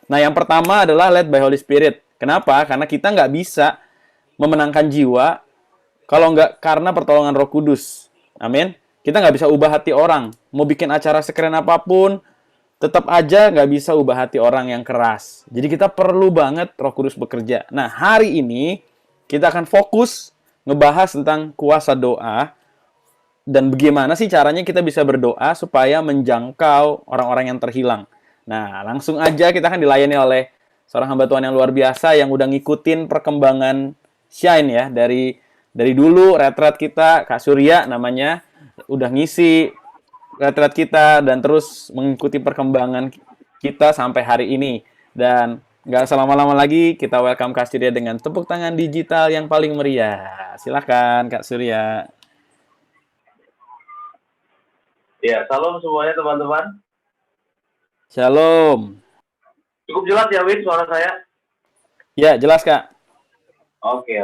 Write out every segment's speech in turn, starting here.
Nah, yang pertama adalah led by Holy Spirit. Kenapa? Karena kita nggak bisa memenangkan jiwa kalau nggak karena pertolongan Roh Kudus. Amin. Kita nggak bisa ubah hati orang. Mau bikin acara sekeren apapun, tetap aja nggak bisa ubah hati orang yang keras. Jadi kita perlu banget Roh Kudus bekerja. Nah, hari ini kita akan fokus ngebahas tentang kuasa doa dan bagaimana sih caranya kita bisa berdoa supaya menjangkau orang-orang yang terhilang. Nah, langsung aja kita akan dilayani oleh seorang hamba Tuhan yang luar biasa yang udah ngikutin perkembangan Shine ya dari dulu retret kita Kak Surya namanya udah ngisi retret kita dan terus mengikuti perkembangan kita sampai hari ini. Dan nggak selama-lama lagi kita welcome Kak Surya dengan tepuk tangan digital yang paling meriah. Silahkan Kak Surya. Ya, salam semuanya teman-teman. Shalom. Cukup jelas ya, Win, suara saya? Ya, jelas Kak. Oke.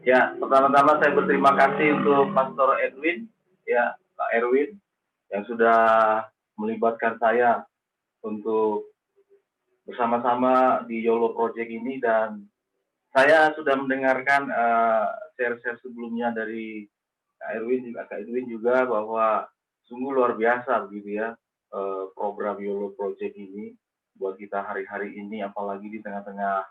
Ya, pertama-tama saya berterima kasih untuk Pastor Edwin, ya, Pak Erwin, yang sudah melibatkan saya untuk bersama-sama di YOLO Project ini, dan saya sudah mendengarkan share-share sebelumnya dari Kak Edwin juga bahwa sungguh luar biasa begitu ya program YOLO Project ini buat kita hari-hari ini, apalagi di tengah-tengah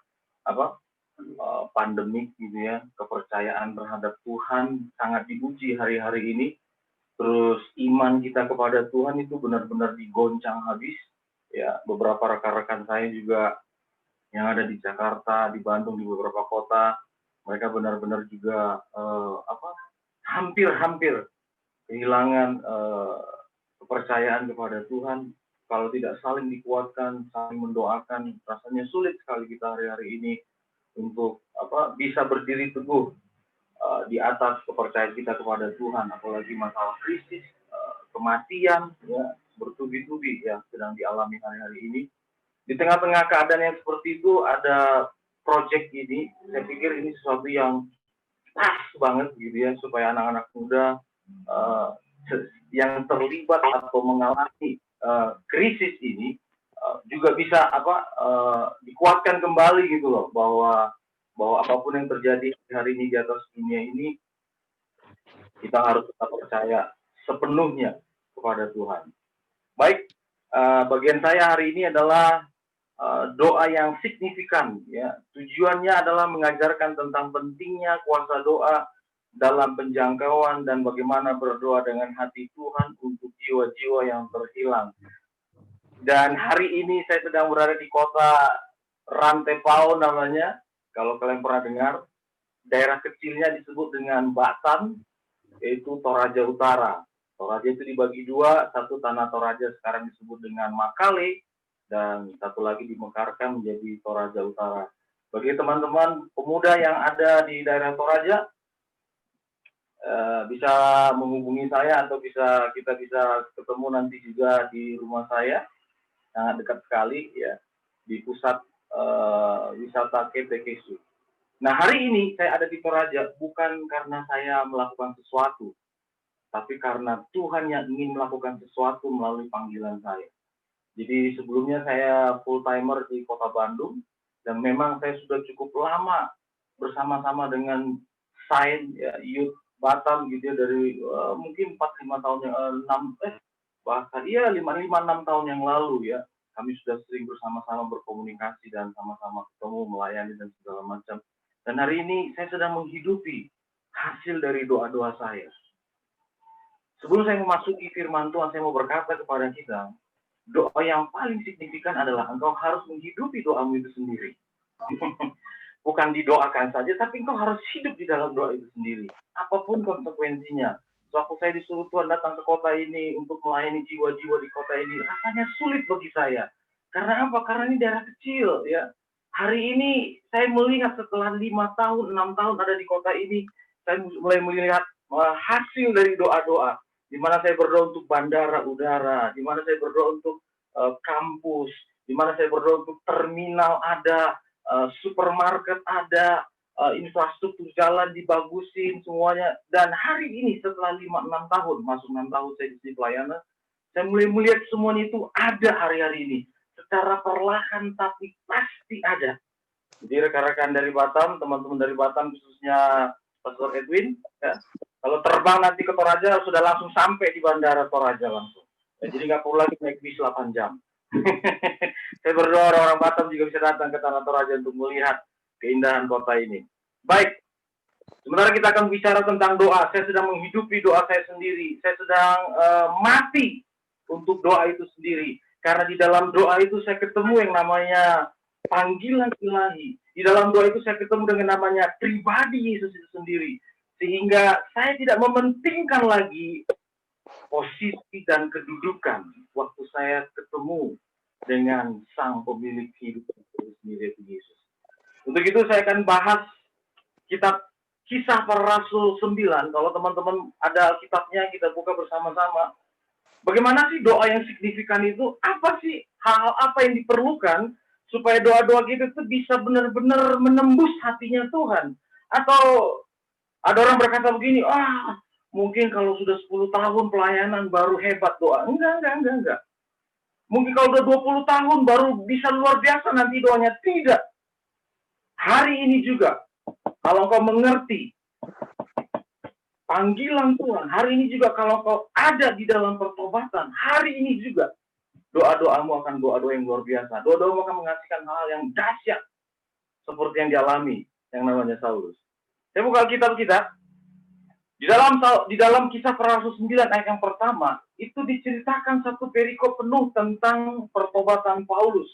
pandemik gitu ya, kepercayaan terhadap Tuhan sangat diuji hari-hari ini. Terus iman kita kepada Tuhan itu benar-benar digoncang habis. Ya, beberapa rekan-rekan saya juga yang ada di Jakarta, di Bandung, di beberapa kota, mereka benar-benar juga hampir-hampir kehilangan kepercayaan kepada Tuhan. Kalau tidak saling dikuatkan, saling mendoakan, rasanya sulit sekali kita hari-hari ini untuk bisa berdiri teguh di atas kepercayaan kita kepada Tuhan, apalagi masalah krisis, kematian, ya, bertubi-tubi yang sedang dialami hari-hari ini. Di tengah-tengah keadaan yang seperti itu, ada project ini, saya pikir ini sesuatu yang pas banget gitu ya, supaya anak-anak muda yang terlibat atau mengalami krisis ini juga bisa dikuatkan kembali gitu loh, bahwa apapun yang terjadi hari ini di atas dunia ini, kita harus tetap percaya sepenuhnya kepada Tuhan. Baik, bagian saya hari ini adalah doa yang signifikan ya. Tujuannya adalah mengajarkan tentang pentingnya kuasa doa dalam penjangkauan dan bagaimana berdoa dengan hati Tuhan untuk jiwa-jiwa yang terhilang. Dan hari ini saya sedang berada di kota Rantepao namanya, kalau kalian pernah dengar. Daerah kecilnya disebut dengan Batam, yaitu Toraja Utara. Toraja itu dibagi dua, satu tanah Toraja sekarang disebut dengan Makale, dan satu lagi dimekarkan menjadi Toraja Utara. Bagi teman-teman pemuda yang ada di daerah Toraja, bisa menghubungi saya atau kita bisa ketemu nanti juga di rumah saya, sangat dekat sekali ya, di pusat wisata Kepekesu. Nah, hari ini saya ada di Toraja bukan karena saya melakukan sesuatu, tapi karena Tuhan yang ingin melakukan sesuatu melalui panggilan saya. Jadi sebelumnya saya full timer di Kota Bandung, dan memang saya sudah cukup lama bersama-sama dengan Shine ya, Youth Batam gitu ya, dari mungkin 4-5 tahun yang 5-6 tahun yang lalu ya. Kami sudah sering bersama-sama berkomunikasi dan sama-sama ketemu, melayani dan segala macam. Dan hari ini saya sedang menghidupi hasil dari doa-doa saya. Sebelum saya memasuki firman Tuhan, saya mau berkata kepada kita, doa yang paling signifikan adalah engkau harus menghidupi doamu itu sendiri. Bukan didoakan saja, tapi engkau harus hidup di dalam doa itu sendiri. Apapun konsekuensinya. Waktu saya disuruh Tuhan datang ke kota ini untuk melayani jiwa-jiwa di kota ini, rasanya sulit bagi saya. Karena apa? Karena ini daerah kecil ya. Hari ini saya melihat setelah 5 tahun, 6 tahun ada di kota ini, saya mulai melihat hasil dari doa-doa. Di mana saya berdoa untuk bandara udara, di mana saya berdoa untuk kampus, di mana saya berdoa untuk terminal ada, supermarket ada, infrastruktur jalan dibagusin semuanya. Dan hari ini setelah 5-6 tahun, masuk 6 tahun saya di sini pelayanan, saya mulai melihat semuanya itu ada hari-hari ini. secara perlahan tapi pasti ada. Jadi rekan-rekan dari Batam, teman-teman dari Batam khususnya Pastor Edwin, ya, kalau terbang nanti ke Toraja sudah langsung sampai di bandara Toraja langsung. Ya, jadi nggak perlu lagi naik bis 8 jam. Saya berdoa orang-orang Batam juga bisa datang ke Tanah Toraja untuk melihat keindahan kota ini. Baik, sementara kita akan bicara tentang doa. Saya sedang menghidupi doa saya sendiri. Saya sedang mati untuk doa itu sendiri. Karena di dalam doa itu saya ketemu yang namanya panggilan ilahi. Di dalam doa itu saya ketemu dengan namanya pribadi Yesus itu sendiri. Sehingga saya tidak mementingkan lagi posisi dan kedudukan waktu saya ketemu dengan sang pemilik hidup itu sendiri, Yesus. Untuk itu saya akan bahas kitab Kisah Para Rasul 9. Kalau teman-teman ada kitabnya, kita buka bersama-sama. Bagaimana sih doa yang signifikan itu? Apa sih hal-hal apa yang diperlukan supaya doa-doa kita itu bisa benar-benar menembus hatinya Tuhan? Atau ada orang berkata begini, mungkin kalau sudah 10 tahun pelayanan baru hebat doa. Enggak. Mungkin kalau udah 20 tahun baru bisa luar biasa nanti doanya. Tidak. Hari ini juga, kalau kau mengerti panggilan Tuhan, hari ini juga kalau kau ada di dalam pertobatan, hari ini juga doa-doamu akan doa-doa yang luar biasa. Doa-doamu akan menghasilkan hal yang dahsyat seperti yang dialami yang namanya Saulus. Saya buka kitab kita. Di dalam Kisah Para Rasul 9 ayat yang pertama, itu diceritakan satu perikop penuh tentang pertobatan Paulus.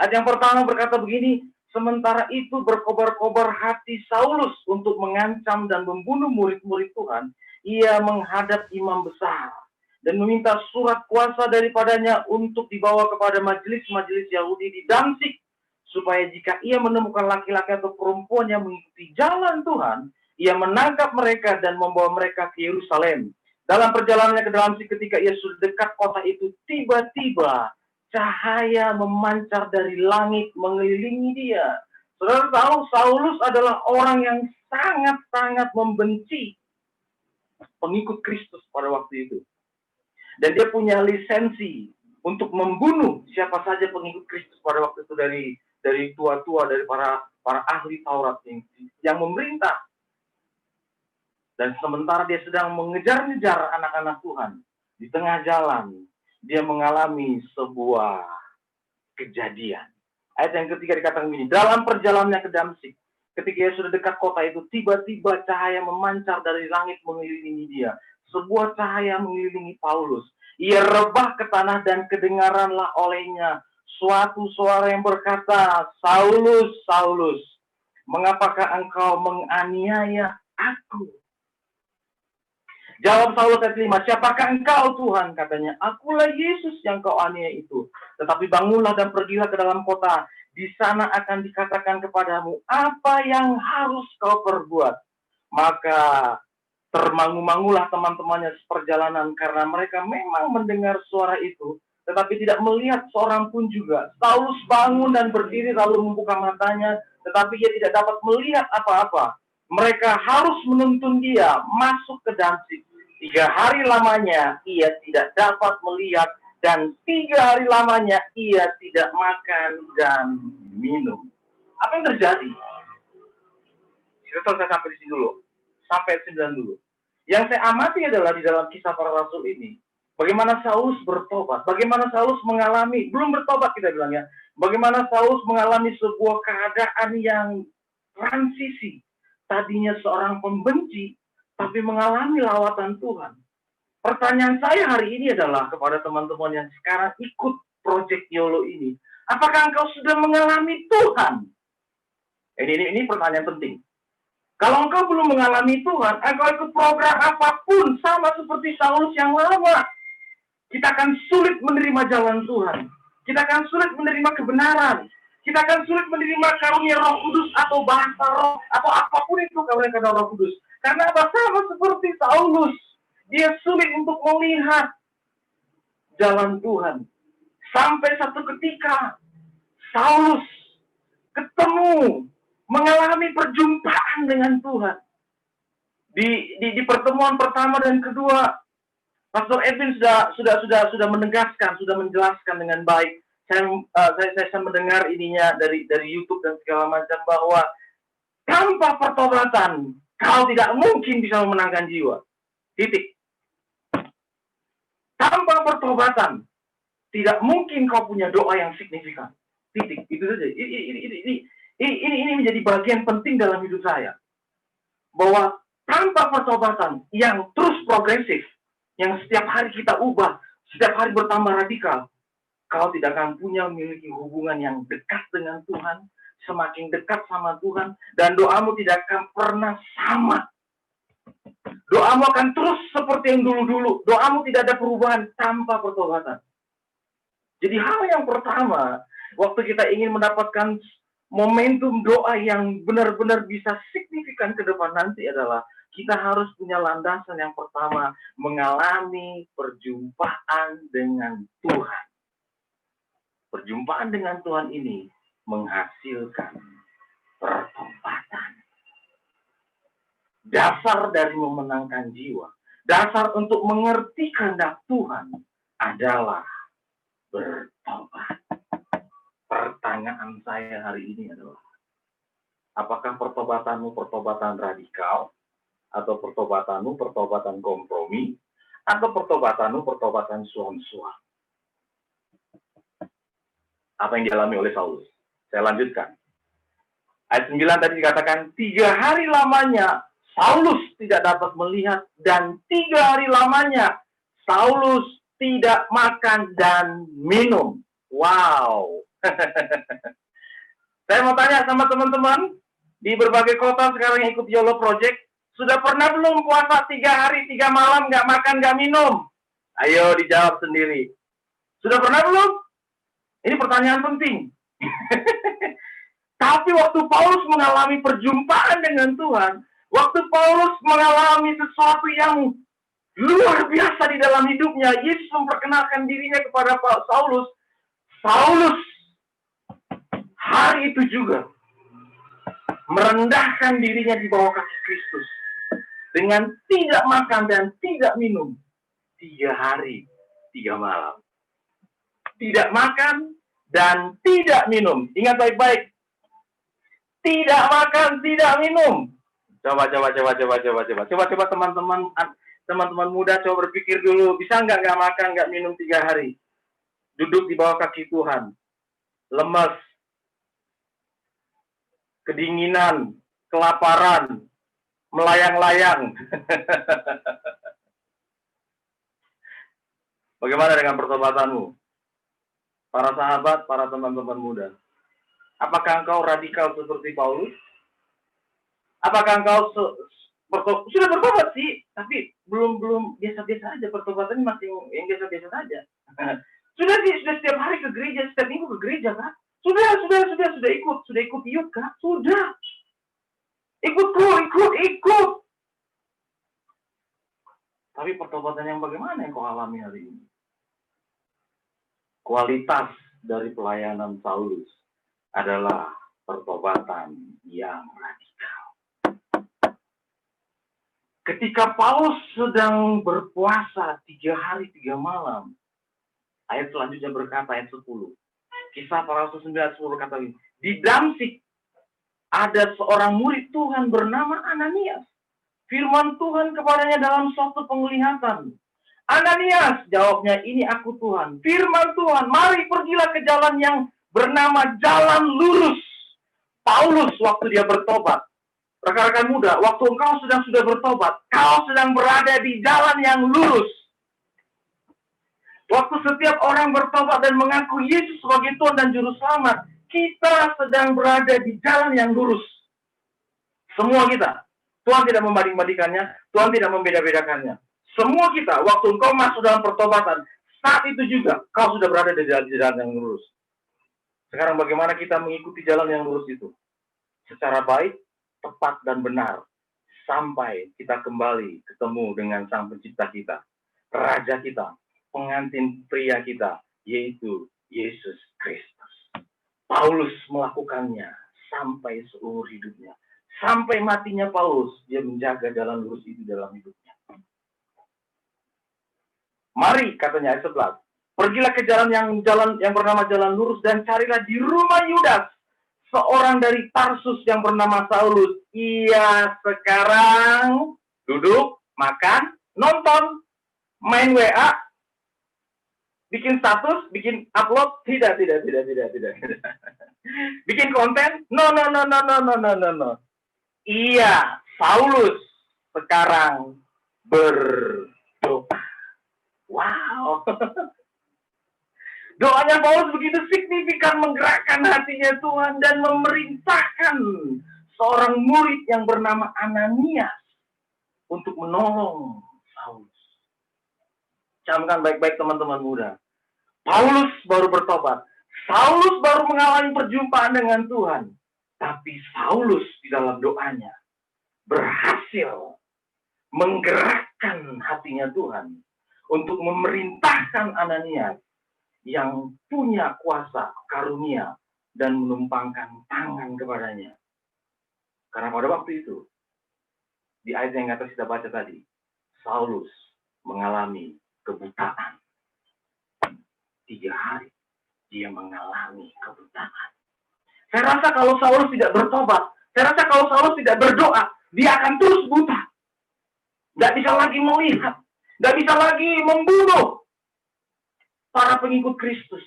Ayat yang pertama berkata begini, sementara itu berkobar-kobar hati Saulus untuk mengancam dan membunuh murid-murid Tuhan, ia menghadap imam besar dan meminta surat kuasa daripadanya untuk dibawa kepada majelis-majelis Yahudi di Damsyik, supaya jika ia menemukan laki-laki atau perempuan yang mengikuti jalan Tuhan, ia menangkap mereka dan membawa mereka ke Yerusalem. Dalam perjalanannya ke Damsyik, ketika ia sudah dekat kota itu, tiba-tiba cahaya memancar dari langit mengelilingi dia. Saudara tahu, Saulus adalah orang yang sangat-sangat membenci pengikut Kristus pada waktu itu. Dan dia punya lisensi untuk membunuh siapa saja pengikut Kristus pada waktu itu, dari tua-tua, dari para ahli Taurat yang memerintah. Dan sementara dia sedang mengejar-ngejar anak-anak Tuhan, di tengah jalan dia mengalami sebuah kejadian. Ayat yang ketiga dikatakan begini, dalam perjalanannya ke Damsyik, ketika ia sudah dekat kota itu, tiba-tiba cahaya memancar dari langit mengelilingi dia. Sebuah cahaya mengelilingi Paulus. Ia rebah ke tanah dan kedengaranlah olehnya suatu suara yang berkata, Saulus, Saulus, mengapakah engkau menganiaya aku? Jawab Saulus ayat 5, siapakah engkau Tuhan? Katanya, akulah Yesus yang kau aniaya itu. Tetapi bangunlah dan pergilah ke dalam kota. Di sana akan dikatakan kepadamu apa yang harus kau perbuat. Maka termangu-mangulah teman-temannya seperjalanan karena mereka memang mendengar suara itu, tetapi tidak melihat seorang pun juga. Saulus bangun dan berdiri lalu membuka matanya, tetapi ia tidak dapat melihat apa-apa. Mereka harus menuntun dia masuk ke Damsyik. 3 hari lamanya ia tidak dapat melihat, dan 3 hari lamanya ia tidak makan dan minum. Apa yang terjadi? Kita selesai sampai di sini dulu. Sampai 9 dulu. Yang saya amati adalah di dalam Kisah Para Rasul ini, bagaimana Saulus bertobat, bagaimana Saulus mengalami, belum bertobat kita bilang ya, bagaimana Saulus mengalami sebuah keadaan yang transisi. Tadinya seorang pembenci, tapi mengalami lawatan Tuhan. Pertanyaan saya hari ini adalah kepada teman-teman yang sekarang ikut Project YOLO ini, apakah engkau sudah mengalami Tuhan? Ini pertanyaan penting. Kalau engkau belum mengalami Tuhan, engkau ikut program apapun, sama seperti Saulus yang lama, kita akan sulit menerima jalan Tuhan. Kita akan sulit menerima kebenaran. Kita akan sulit menerima karunia Roh Kudus atau bahasa roh, atau apapun itu karunia Roh Kudus. Karena apa? Sama seperti Saulus. Dia sulit untuk melihat jalan Tuhan. Sampai satu ketika, Saulus ketemu, mengalami perjumpaan dengan Tuhan. Di pertemuan pertama dan kedua, Pastor Edwin sudah menegaskan, sudah menjelaskan dengan baik saya mendengar ininya dari YouTube dan segala macam, bahwa tanpa pertobatan kau tidak mungkin bisa memenangkan jiwa. Titik. Tanpa pertobatan tidak mungkin kau punya doa yang signifikan. Titik. Itu saja. Ini menjadi bagian penting dalam hidup saya. Bahwa tanpa pertobatan yang terus progresif, yang setiap hari kita ubah, setiap hari bertambah radikal, kau tidak akan memiliki hubungan yang dekat dengan Tuhan, semakin dekat sama Tuhan, dan doamu tidak akan pernah sama. Doamu akan terus seperti yang dulu-dulu. Doamu tidak ada perubahan tanpa pertobatan. Jadi hal yang pertama, waktu kita ingin mendapatkan momentum doa yang benar-benar bisa signifikan ke depan nanti adalah kita harus punya landasan yang pertama, mengalami perjumpaan dengan Tuhan. Perjumpaan dengan Tuhan ini menghasilkan pertobatan. Dasar dari memenangkan jiwa, dasar untuk mengerti kehendak Tuhan adalah bertobat. Pertanyaan saya hari ini adalah, apakah pertobatanmu pertobatan radikal, atau pertobatanmu pertobatan kompromi, atau pertobatanmu pertobatan suam-suam? Apa yang dialami oleh Saulus? Saya lanjutkan. Ayat 9 tadi dikatakan, 3 hari lamanya Saulus tidak dapat melihat, dan 3 hari lamanya Saulus tidak makan dan minum. Wow. Saya mau tanya sama teman-teman di berbagai kota sekarang yang ikut YOLO Project, sudah pernah belum puasa 3 hari 3 malam nggak makan nggak minum? Ayo dijawab sendiri. Sudah pernah belum? Ini pertanyaan penting. Tapi waktu Paulus mengalami perjumpaan dengan Tuhan, waktu Paulus mengalami sesuatu yang luar biasa di dalam hidupnya, Yesus memperkenalkan dirinya kepada Saulus. Saulus hari itu juga merendahkan dirinya di bawah kaki Kristus dengan tidak makan dan tidak minum 3 hari 3 malam. Tidak makan dan tidak minum. Ingat baik-baik. Tidak makan, tidak minum. Coba teman-teman muda, coba berpikir dulu, bisa nggak makan, nggak minum 3 hari? Duduk di bawah kaki Tuhan, lemas, kedinginan, kelaparan, melayang-layang. Bagaimana dengan pertobatanmu? Para sahabat, para teman-teman muda. Apakah engkau radikal seperti Paulus? Apakah engkau sudah bertobat sih, tapi belum biasa-biasa aja, pertobatan masih yang biasa-biasa saja. Sudah setiap hari ke gereja, setiap minggu ke gereja, kan? Sudah ikut yuk, kan? Sudah. Ikut. Tapi pertobatan yang bagaimana yang kau alami hari ini? Kualitas dari pelayanan Saulus adalah pertobatan yang radikal. Ketika Paulus sedang berpuasa 3 hari 3 malam, ayat selanjutnya berkata, ayat 10. Kisah para Rasul 9:10 kata ini. Di Damsik ada seorang murid Tuhan bernama Ananias. Firman Tuhan kepadanya dalam suatu penglihatan. Ananias, jawabnya, ini aku Tuhan. Firman Tuhan, mari pergilah ke jalan yang bernama jalan lurus. Paulus waktu dia bertobat. Rekan-rekan muda, waktu engkau sudah bertobat, kau sedang berada di jalan yang lurus. Waktu setiap orang bertobat dan mengaku Yesus sebagai Tuhan dan Juru Selamat, kita sedang berada di jalan yang lurus. Semua kita. Tuhan tidak membanding-bandingkannya, Tuhan tidak membeda-bedakannya. Semua kita, waktu engkau masuk dalam pertobatan, saat itu juga kau sudah berada di jalan yang lurus. Sekarang bagaimana kita mengikuti jalan yang lurus itu? Secara baik, tepat, dan benar. Sampai kita kembali ketemu dengan Sang Pencipta kita, Raja kita, pengantin pria kita, yaitu Yesus Kristus. Paulus melakukannya sampai seumur hidupnya. Sampai matinya Paulus, dia menjaga jalan lurus itu dalam hidupnya. Mari, katanya ayat 11, Pergilah ke jalan yang bernama jalan lurus dan carilah di rumah Yudas seorang dari Tarsus yang bernama Saulus. Ia sekarang duduk, makan, nonton, main WA, bikin status, bikin upload, tidak. Bikin konten, no. Iya, Saulus sekarang berdoa. Wow. Doanya Paulus begitu signifikan menggerakkan hatinya Tuhan dan memerintahkan seorang murid yang bernama Ananias untuk menolong Saulus. Camkan baik-baik teman-teman muda. Paulus baru bertobat. Saulus baru mengalami perjumpaan dengan Tuhan. Tapi Saulus di dalam doanya berhasil menggerakkan hatinya Tuhan untuk memerintahkan Ananias yang punya kuasa karunia dan menumpangkan tangan kepadanya. Karena pada waktu itu, di ayat yang atas kita baca tadi, Saulus mengalami kebutaan. 3 hari dia mengalami kebutaan. Saya rasa kalau Saulus tidak bertobat, saya rasa kalau Saulus tidak berdoa, dia akan terus buta. Nggak bisa lagi melihat, nggak bisa lagi membunuh para pengikut Kristus.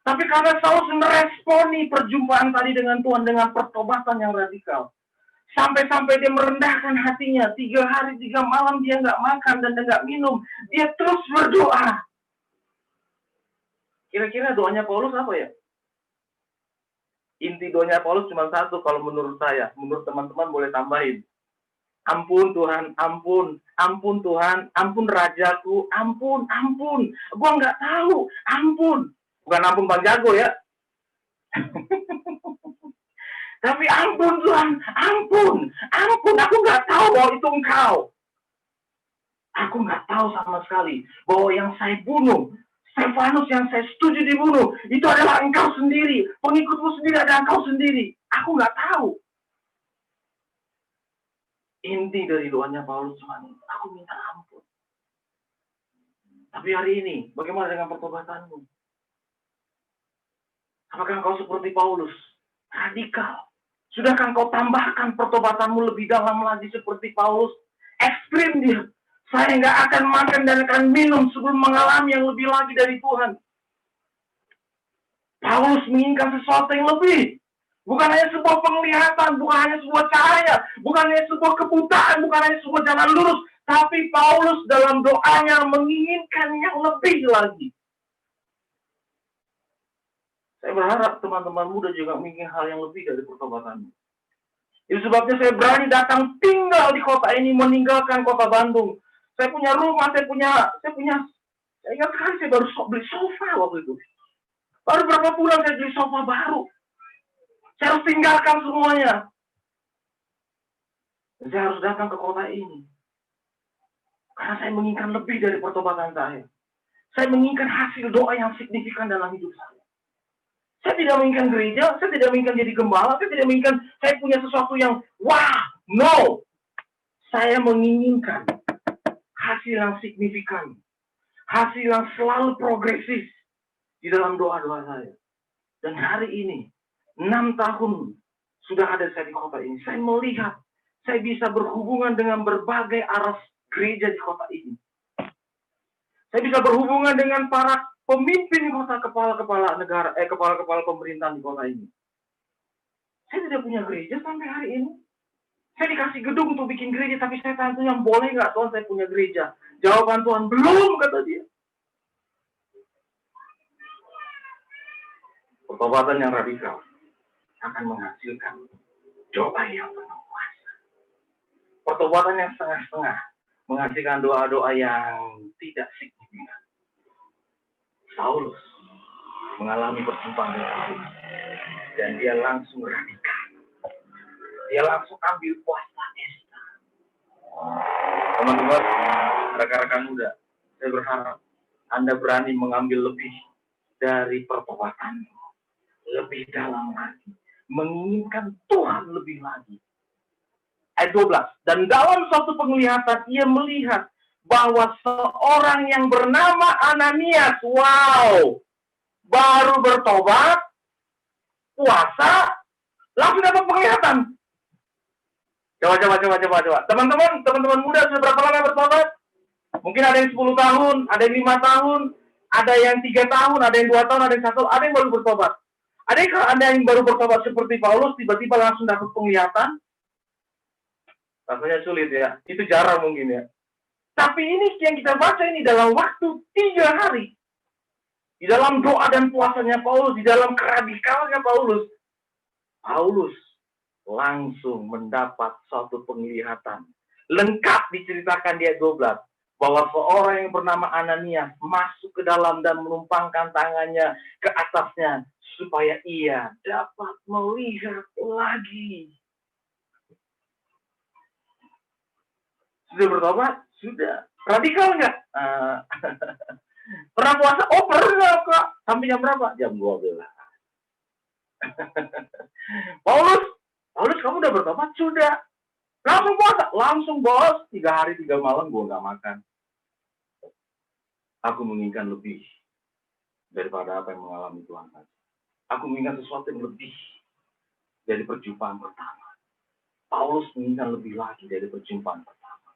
Tapi karena Saulus meresponi perjumpaan tadi dengan Tuhan dengan pertobatan yang radikal. Sampai-sampai dia merendahkan hatinya. 3 hari 3 malam dia nggak makan dan nggak minum. Dia terus berdoa. Kira-kira doanya Paulus apa ya? Inti doanya Paulus cuma satu kalau menurut saya. Menurut teman-teman boleh tambahin. Ampun Tuhan, ampun. Ampun Tuhan, ampun Rajaku, ampun. Gua nggak tahu, ampun. Bukan ampun Bang Jago ya. Tapi ampun Tuhan, ampun. Aku nggak tahu bahwa itu Engkau. Aku nggak tahu sama sekali bahwa yang saya bunuh, Stefanus yang saya setuju dibunuh, itu adalah Engkau sendiri. Pengikutmu sendiri ada Engkau sendiri. Aku nggak tahu. Inti dari doanya Paulus cuma ini, aku minta ampun. Tapi hari ini, bagaimana dengan pertobatanmu? Apakah engkau seperti Paulus? Radikal. Sudahkah engkau tambahkan pertobatanmu lebih dalam lagi seperti Paulus? Ekstrim dia. Saya nggak akan makan dan akan minum sebelum mengalami yang lebih lagi dari Tuhan. Paulus menginginkan sesuatu yang lebih. Bukan hanya sebuah penglihatan, bukan hanya sebuah cahaya, bukan hanya sebuah kebutaan, bukan hanya sebuah jalan lurus. Tapi Paulus dalam doanya menginginkan yang lebih lagi. Saya berharap teman-teman muda juga menginginkan hal yang lebih dari pertobatan. Itu sebabnya saya berani datang tinggal di kota ini, meninggalkan kota Bandung. Saya punya rumah, saya ingat sekali saya baru beli sofa waktu itu. Baru berapa bulan saya beli sofa baru. Saya harus tinggalkan semuanya. Saya harus datang ke kota ini. Karena saya menginginkan lebih dari pertobatan saya. Saya menginginkan hasil doa yang signifikan dalam hidup saya. Saya tidak menginginkan gereja, saya tidak menginginkan jadi gembala, saya tidak menginginkan saya punya sesuatu yang wah, no. Saya menginginkan hasil yang signifikan. Hasil yang selalu progresif di dalam doa-doa saya. Dan hari ini, 6 tahun sudah ada saya di kota ini. Saya melihat, saya bisa berhubungan dengan berbagai aras gereja di kota ini. Saya bisa berhubungan dengan para pemimpin kota, kepala-kepala negara, kepala-kepala pemerintahan di kota ini. Saya tidak punya gereja sampai hari ini. Saya dikasih gedung untuk bikin gereja, tapi saya tanya Tuhan, boleh nggak Tuhan saya punya gereja? Jawaban Tuhan, belum, kata dia. Pertobatan yang radikal akan menghasilkan doa yang penuh kuasa. Pertobatan yang setengah-setengah menghasilkan doa-doa yang tidak signifikan. Saulus mengalami perjumpaan dengan Tuhan dan dia langsung radikal. Dia langsung ambil kuasa Esta. Teman-teman, rekan-rekan muda, saya berharap Anda berani mengambil lebih dari pertobatan, lebih dalam lagi, menginginkan Tuhan lebih lagi. Ayat 12. Dan dalam suatu penglihatan ia melihat bahwa seorang yang bernama Ananias, wow, baru bertobat, puasa, langsung dapat penglihatan. Coba. Teman-teman muda sudah berapa lama bertobat? Mungkin ada yang 10 tahun, ada yang 5 tahun, ada yang 3 tahun, ada yang 2 tahun, ada yang 1 tahun, ada yang baru bertobat. Ada yang baru bertobat seperti Paulus, tiba-tiba langsung dapat penglihatan? Rasanya sulit ya. Itu jarang mungkin ya. Tapi ini yang kita baca ini dalam waktu 3 hari. Di dalam doa dan puasanya Paulus, di dalam keradikalnya Paulus langsung mendapat suatu penglihatan. Lengkap diceritakan di ayat 12. Bahwa seorang yang bernama Ananias masuk ke dalam dan menumpangkan tangannya ke atasnya supaya ia dapat melihat lagi. Sudah bertobat? Sudah. Radikal nggak? Pernah puasa? Oh pernah kok. Sampai jam berapa? Jam 12. Paulus kamu udah bertobat? Sudah. Langsung puasa? Langsung bos. 3 hari 3 malam gue nggak makan. Aku menginginkan lebih daripada apa yang mengalami Tuhan tadi. Aku menginginkan sesuatu yang lebih dari perjumpaan pertama. Paulus menginginkan lebih lagi dari perjumpaan pertama.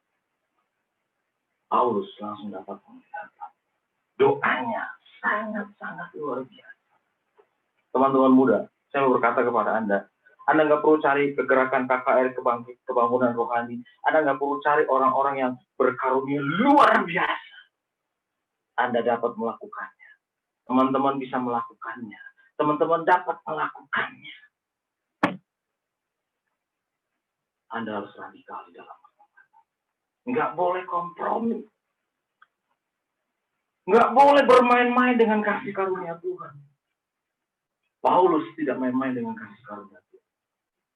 Paulus langsung dapat penglihatan. Doanya sangat-sangat luar biasa. Teman-teman muda, saya mau berkata kepada Anda nggak perlu cari kegerakan KKR kebangunan rohani. Anda nggak perlu cari orang-orang yang berkarunia luar biasa. Anda dapat melakukannya. Teman-teman bisa melakukannya. Teman-teman dapat melakukannya. Anda harus radikal di dalam melakukannya. Nggak boleh kompromi. Nggak boleh bermain-main dengan kasih karunia Tuhan. Paulus tidak main-main dengan kasih karunia Tuhan.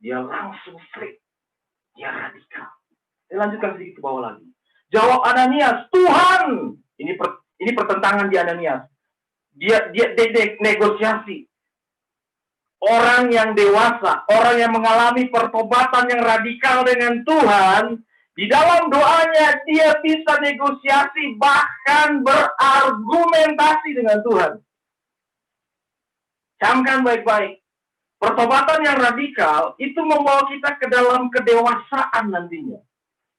Dia langsung strict. Dia radikal. Saya lanjutkan sedikit ke bawah lagi. Jawab Ananias, Tuhan. Ini pertentangan di Ananias. Dia negosiasi. Orang yang dewasa, orang yang mengalami pertobatan yang radikal dengan Tuhan, di dalam doanya dia bisa negosiasi, bahkan berargumentasi dengan Tuhan. Camkan baik-baik. Pertobatan yang radikal itu membawa kita ke dalam kedewasaan nantinya.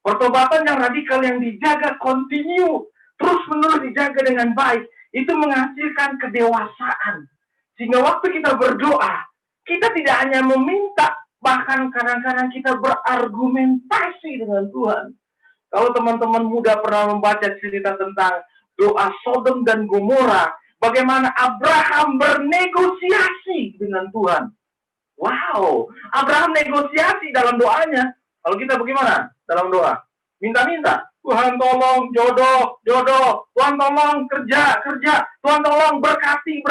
Pertobatan yang radikal yang dijaga kontinu, terus-menerus dijaga dengan baik, itu menghasilkan kedewasaan. Sehingga waktu kita berdoa, kita tidak hanya meminta, bahkan kadang-kadang kita berargumentasi dengan Tuhan. Kalau teman-teman muda pernah membaca cerita tentang doa Sodom dan Gomora, bagaimana Abraham bernegosiasi dengan Tuhan. Wow, Abraham negosiasi dalam doanya. Kalau kita bagaimana dalam doa? Minta-minta. Tuhan tolong jodoh. Tuhan tolong kerja. Tuhan tolong berkati.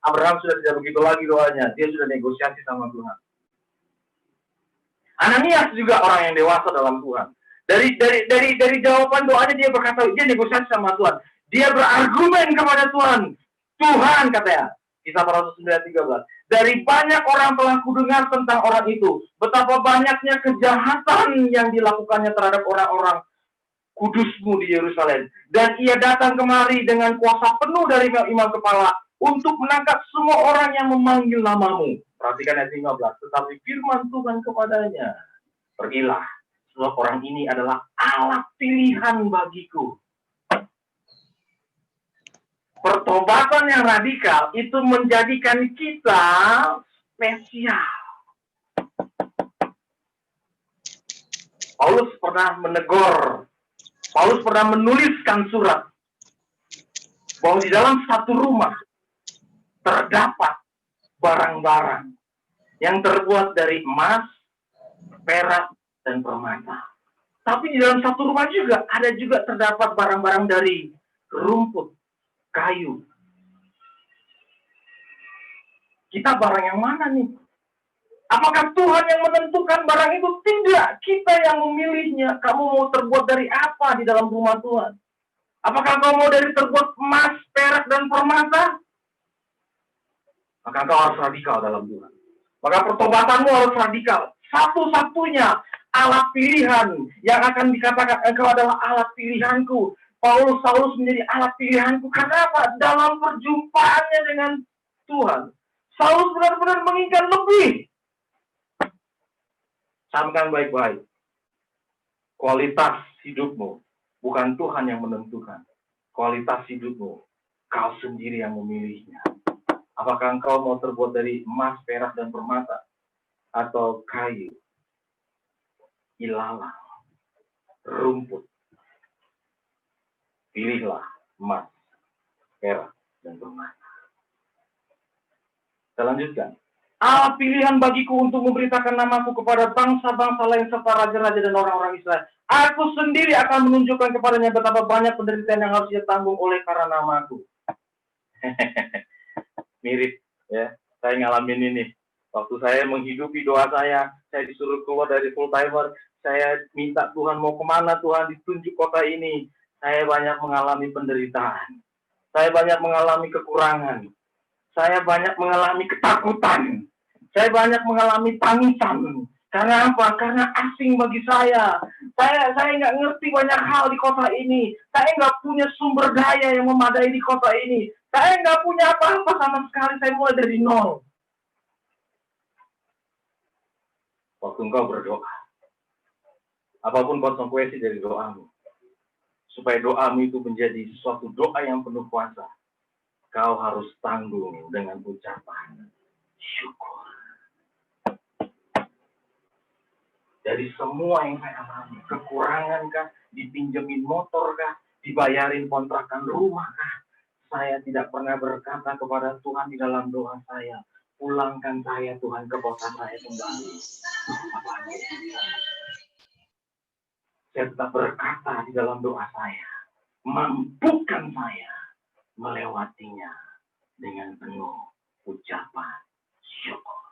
Abraham sudah tidak begitu lagi doanya. Dia sudah negosiasi sama Tuhan. Ananias juga orang yang dewasa dalam Tuhan. Dari jawaban doanya dia berkata, dia negosiasi sama Tuhan. Dia berargumen kepada Tuhan. Tuhan katanya. Kisah para Rasul 9:13. Dari banyak orang telah kudengar tentang orang itu. Betapa banyaknya kejahatan yang dilakukannya terhadap orang-orang kudusmu di Yerusalem. Dan ia datang kemari dengan kuasa penuh dari imam kepala untuk menangkap semua orang yang memanggil namamu. Perhatikan ayat 15. Tetapi firman Tuhan kepadanya, pergilah, sebab orang ini adalah alat pilihan bagiku. Pertobatan yang radikal itu menjadikan kita spesial. Paulus pernah menegur, Paulus pernah menuliskan surat bahwa di dalam satu rumah terdapat barang-barang yang terbuat dari emas, perak, dan permata. Tapi di dalam satu rumah juga ada juga terdapat barang-barang dari rumput, kayu. Kita barang yang mana nih? Apakah Tuhan yang menentukan barang itu? Tidak. Kita yang memilihnya. Kamu mau terbuat dari apa di dalam rumah Tuhan? Apakah kamu mau terbuat emas, perak, dan permata? Maka kau harus radikal dalam Tuhan. Maka pertobatanmu harus radikal. Satu-satunya alat pilihan yang akan dikatakan engkau adalah alat pilihanku. Saulus menjadi alat pilihanku. Karena apa? Dalam perjumpaannya dengan Tuhan, Saulus benar-benar menginginkan lebih. Camkan baik-baik. Kualitas hidupmu bukan Tuhan yang menentukan. Kualitas hidupmu, kau sendiri yang memilihnya. Apakah engkau mau terbuat dari emas, perak, dan permata? Atau kayu, ilalang, rumput? Pilihlah emas, perak, dan permata. Kita lanjutkan. Alat pilihan bagiku untuk memberitakan namaku kepada bangsa-bangsa lain serta raja-raja dan orang-orang Israel. Aku sendiri akan menunjukkan kepadanya betapa banyak penderitaan yang harus dia tanggung oleh karena namaku. Mirip, ya. Saya ngalamin ini. Waktu saya menghidupi doa saya disuruh keluar dari full timer. Saya minta Tuhan mau kemana, Tuhan ditunjuk kota ini. Saya banyak mengalami penderitaan. Saya banyak mengalami kekurangan. Saya banyak mengalami ketakutan. Saya banyak mengalami tangisan. Karena apa? Karena asing bagi saya. Saya nggak ngerti banyak hal di kota ini. Saya nggak punya sumber daya yang memadai di kota ini. Saya nggak punya apa-apa sama sekali. Saya mulai dari nol. Waktu engkau berdoa, apapun konsekuensi dari doamu, supaya doamu itu menjadi suatu doa yang penuh kuasa, kau harus tanggung dengan ucapan syukur. Dari semua yang saya alami, kekurangan kah, dipinjemin motor kah, dibayarin kontrakan rumah kah, saya tidak pernah berkata kepada Tuhan di dalam doa saya, pulangkan saya Tuhan ke kota saya kembali. Saya tetap berkata di dalam doa saya, mampukan saya melewatinya dengan penuh ucapan syukur.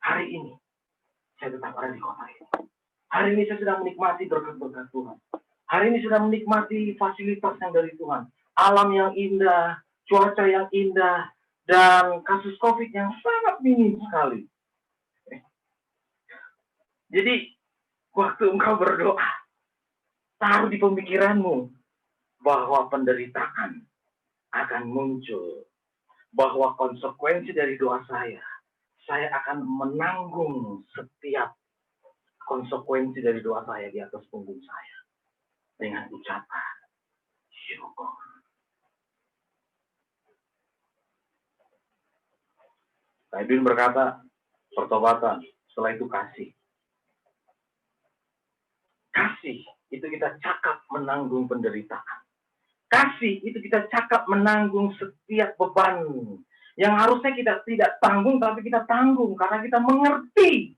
Hari ini, saya tetap ada di kota ini. Hari ini saya sedang menikmati berkat-berkat Tuhan. Hari ini sedang menikmati fasilitas yang dari Tuhan. Alam yang indah, cuaca yang indah, dan kasus COVID yang sangat minim sekali. Jadi, waktu engkau berdoa, taruh di pemikiranmu bahwa penderitaan akan muncul. Bahwa konsekuensi dari doa saya akan menanggung setiap konsekuensi dari doa saya di atas punggung saya. Dengan ucapan syukur. Taibin berkata, pertobatan, setelah itu kasih. Kasih, itu kita cakap menanggung penderitaan. Kasih, itu kita cakap menanggung setiap beban yang harusnya kita tidak tanggung, tapi kita tanggung karena kita mengerti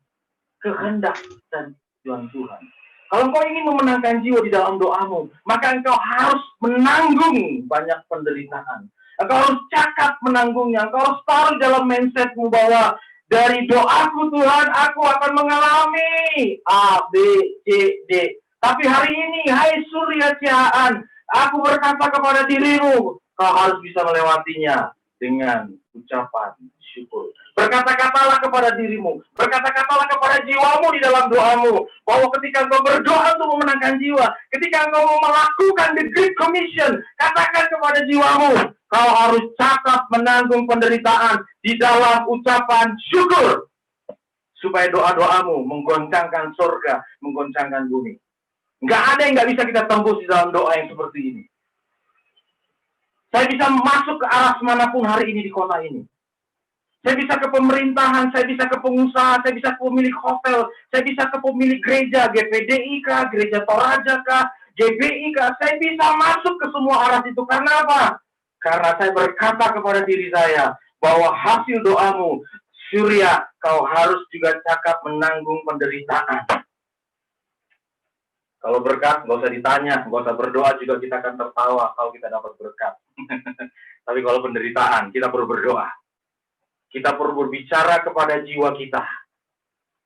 kehendak dan tujuan Tuhan. Kalau engkau ingin memenangkan jiwa di dalam doamu, maka engkau harus menanggung banyak penderitaan. Engkau harus cakap menanggungnya. Engkau harus taruh dalam mindsetmu bahwa dari doaku Tuhan, aku akan mengalami A, B, C, D. Tapi hari ini, hai Surya Cihaan, aku berkata kepada dirimu, kau harus bisa melewatinya dengan ucapan syukur. Berkata-katalah kepada dirimu, berkata-katalah kepada jiwamu di dalam doamu, bahwa ketika engkau berdoa untuk memenangkan jiwa, ketika engkau mau melakukan the Great Commission, katakan kepada jiwamu, kau harus cakap menanggung penderitaan di dalam ucapan syukur, supaya doa-doamu menggoncangkan surga, menggoncangkan bumi. Nggak ada yang nggak bisa kita tembus di dalam doa yang seperti ini. Saya bisa masuk ke arah manapun hari ini di kota ini. Saya bisa ke pemerintahan, saya bisa ke pengusaha, saya bisa ke pemilik hotel, saya bisa ke pemilik gereja, GPDI kah, gereja Toraja kah, GBI kah, saya bisa masuk ke semua arah itu. Karena apa? Karena saya berkata kepada diri saya, bahwa hasil doamu, Surya, kau harus juga cakap menanggung penderitaan. Kalau berkat, nggak usah ditanya, nggak usah berdoa juga kita akan tertawa kalau kita dapat berkat. Tapi kalau penderitaan, kita perlu berdoa. Kita perlu berbicara kepada jiwa kita.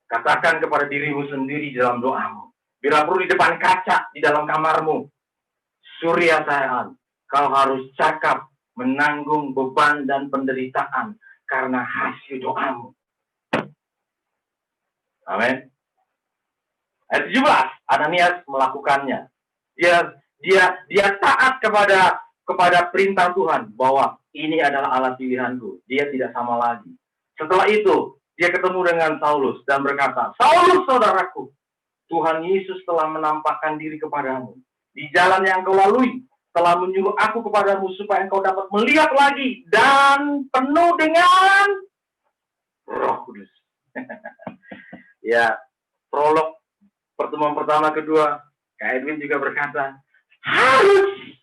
Katakan kepada dirimu sendiri di dalam doamu. Bila perlu di depan kaca, di dalam kamarmu. Surya sayang, kau harus cakap menanggung beban dan penderitaan karena hasil doamu. Amin. Ayat 17, Ananias melakukannya. Dia taat kepada perintah Tuhan bahwa ini adalah alat pilihanku. Dia tidak sama lagi. Setelah itu, dia ketemu dengan Saulus dan berkata, Saulus saudaraku, Tuhan Yesus telah menampakkan diri kepadamu. Di jalan yang kau lalui, telah menyuruh aku kepadamu supaya engkau dapat melihat lagi dan penuh dengan Roh Kudus. Ya, prolog pertemuan pertama kedua, Kak Edwin juga berkata, harus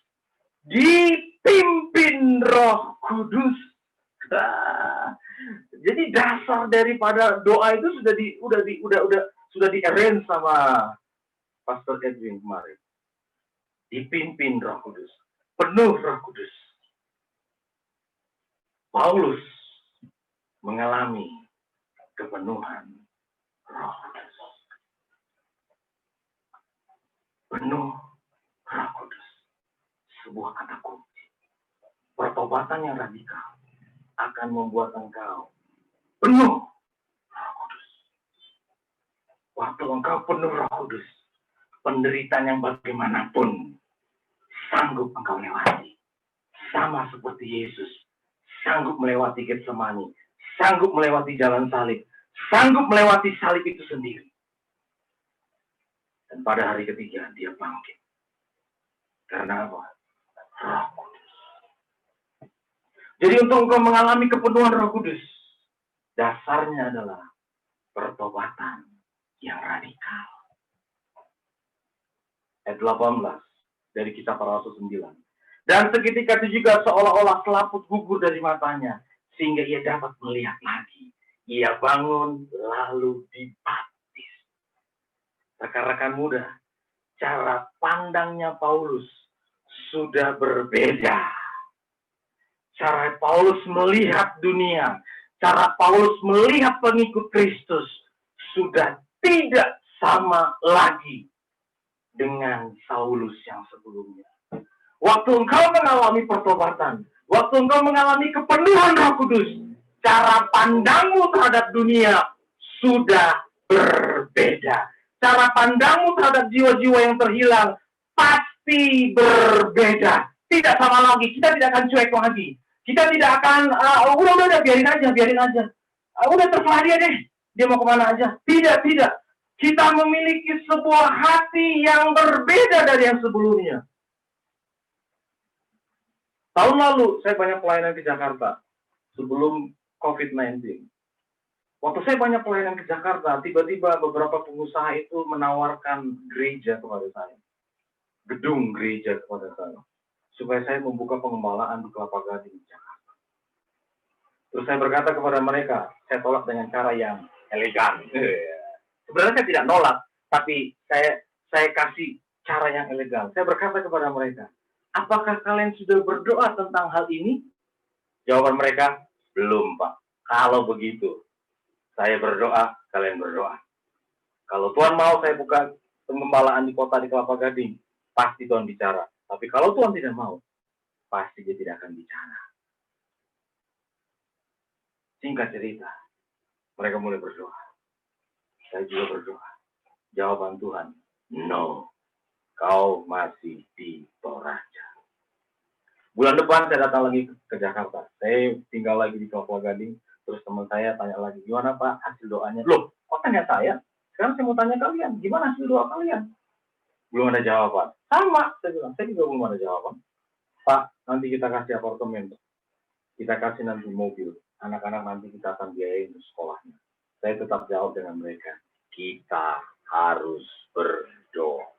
dipimpin Roh Kudus. Jadi dasar daripada doa itu sudah di-arrange sama Pastor Edwin kemarin. Dipimpin Roh Kudus, penuh Roh Kudus. Paulus mengalami kepenuhan Roh Kudus. Penuh Roh Kudus. Sebuah kata kunci. Pertobatan yang radikal akan membuat engkau penuh Roh Kudus. Waktu engkau penuh Roh Kudus, penderitaan yang bagaimanapun sanggup engkau lewati. Sama seperti Yesus, sanggup melewati Getsemani, sanggup melewati jalan salib, sanggup melewati salib itu sendiri. Dan pada hari ketiga dia bangkit. Karena apa? Roh Kudus. Jadi untuk engkau mengalami kepenuhan Roh Kudus, dasarnya adalah pertobatan yang radikal. Ayat 18 dari Kisah Para Rasul 9. Dan seketika itu juga seolah-olah selaput gugur dari matanya, sehingga ia dapat melihat lagi. Ia bangun lalu dibaptis. Rekan-rekan muda, cara pandangnya Paulus sudah berbeda. Cara Paulus melihat dunia, cara Paulus melihat pengikut Kristus sudah tidak sama lagi dengan Saulus yang sebelumnya. Waktu engkau mengalami pertobatan, waktu engkau mengalami kepenuhan Roh Kudus, cara pandangmu terhadap dunia sudah berbeda. Cara pandangmu terhadap jiwa-jiwa yang terhilang pasti berbeda. Tidak sama lagi, kita tidak akan cuek lagi. Kita tidak akan, udah, biarin aja. Udah terserah dia deh, dia mau kemana aja. Tidak. Kita memiliki sebuah hati yang berbeda dari yang sebelumnya. Tahun lalu, saya banyak pelayanan ke Jakarta, sebelum COVID-19. Waktu saya banyak pelayanan ke Jakarta, tiba-tiba beberapa pengusaha itu menawarkan gereja kepada saya. Gedung gereja kepada saya. Supaya saya membuka pengembalaan di Kelapa Gading, Jakarta. Terus saya berkata kepada mereka, saya tolak dengan cara yang elegan. Sebenarnya saya tidak nolak, tapi saya kasih cara yang elegan. Saya berkata kepada mereka, apakah kalian sudah berdoa tentang hal ini? Jawaban mereka, belum Pak. Kalau begitu, saya berdoa, kalian berdoa. Kalau Tuhan mau saya buka pengembalaan di kota di Kelapa Gading, pasti Tuhan bicara. Tapi kalau Tuhan tidak mau, pasti dia tidak akan bicara. Singkat cerita, mereka mulai berdoa. Saya juga berdoa. Jawaban Tuhan, no. Kau masih di Toraja. Bulan depan saya datang lagi ke Jakarta. Saya tinggal lagi di Kelapa Gading. Terus teman saya tanya lagi, gimana Pak hasil doanya? Loh, kok tanya saya? Sekarang saya mau tanya kalian, gimana hasil doa kalian? Belum ada jawaban. Sama, saya bilang, saya juga belum ada jawaban. Pak, nanti kita kasih apartemen. Kita kasih nanti mobil. Anak-anak nanti kita akan biayain untuk sekolahnya. Saya tetap jawab dengan mereka. Kita harus berdoa.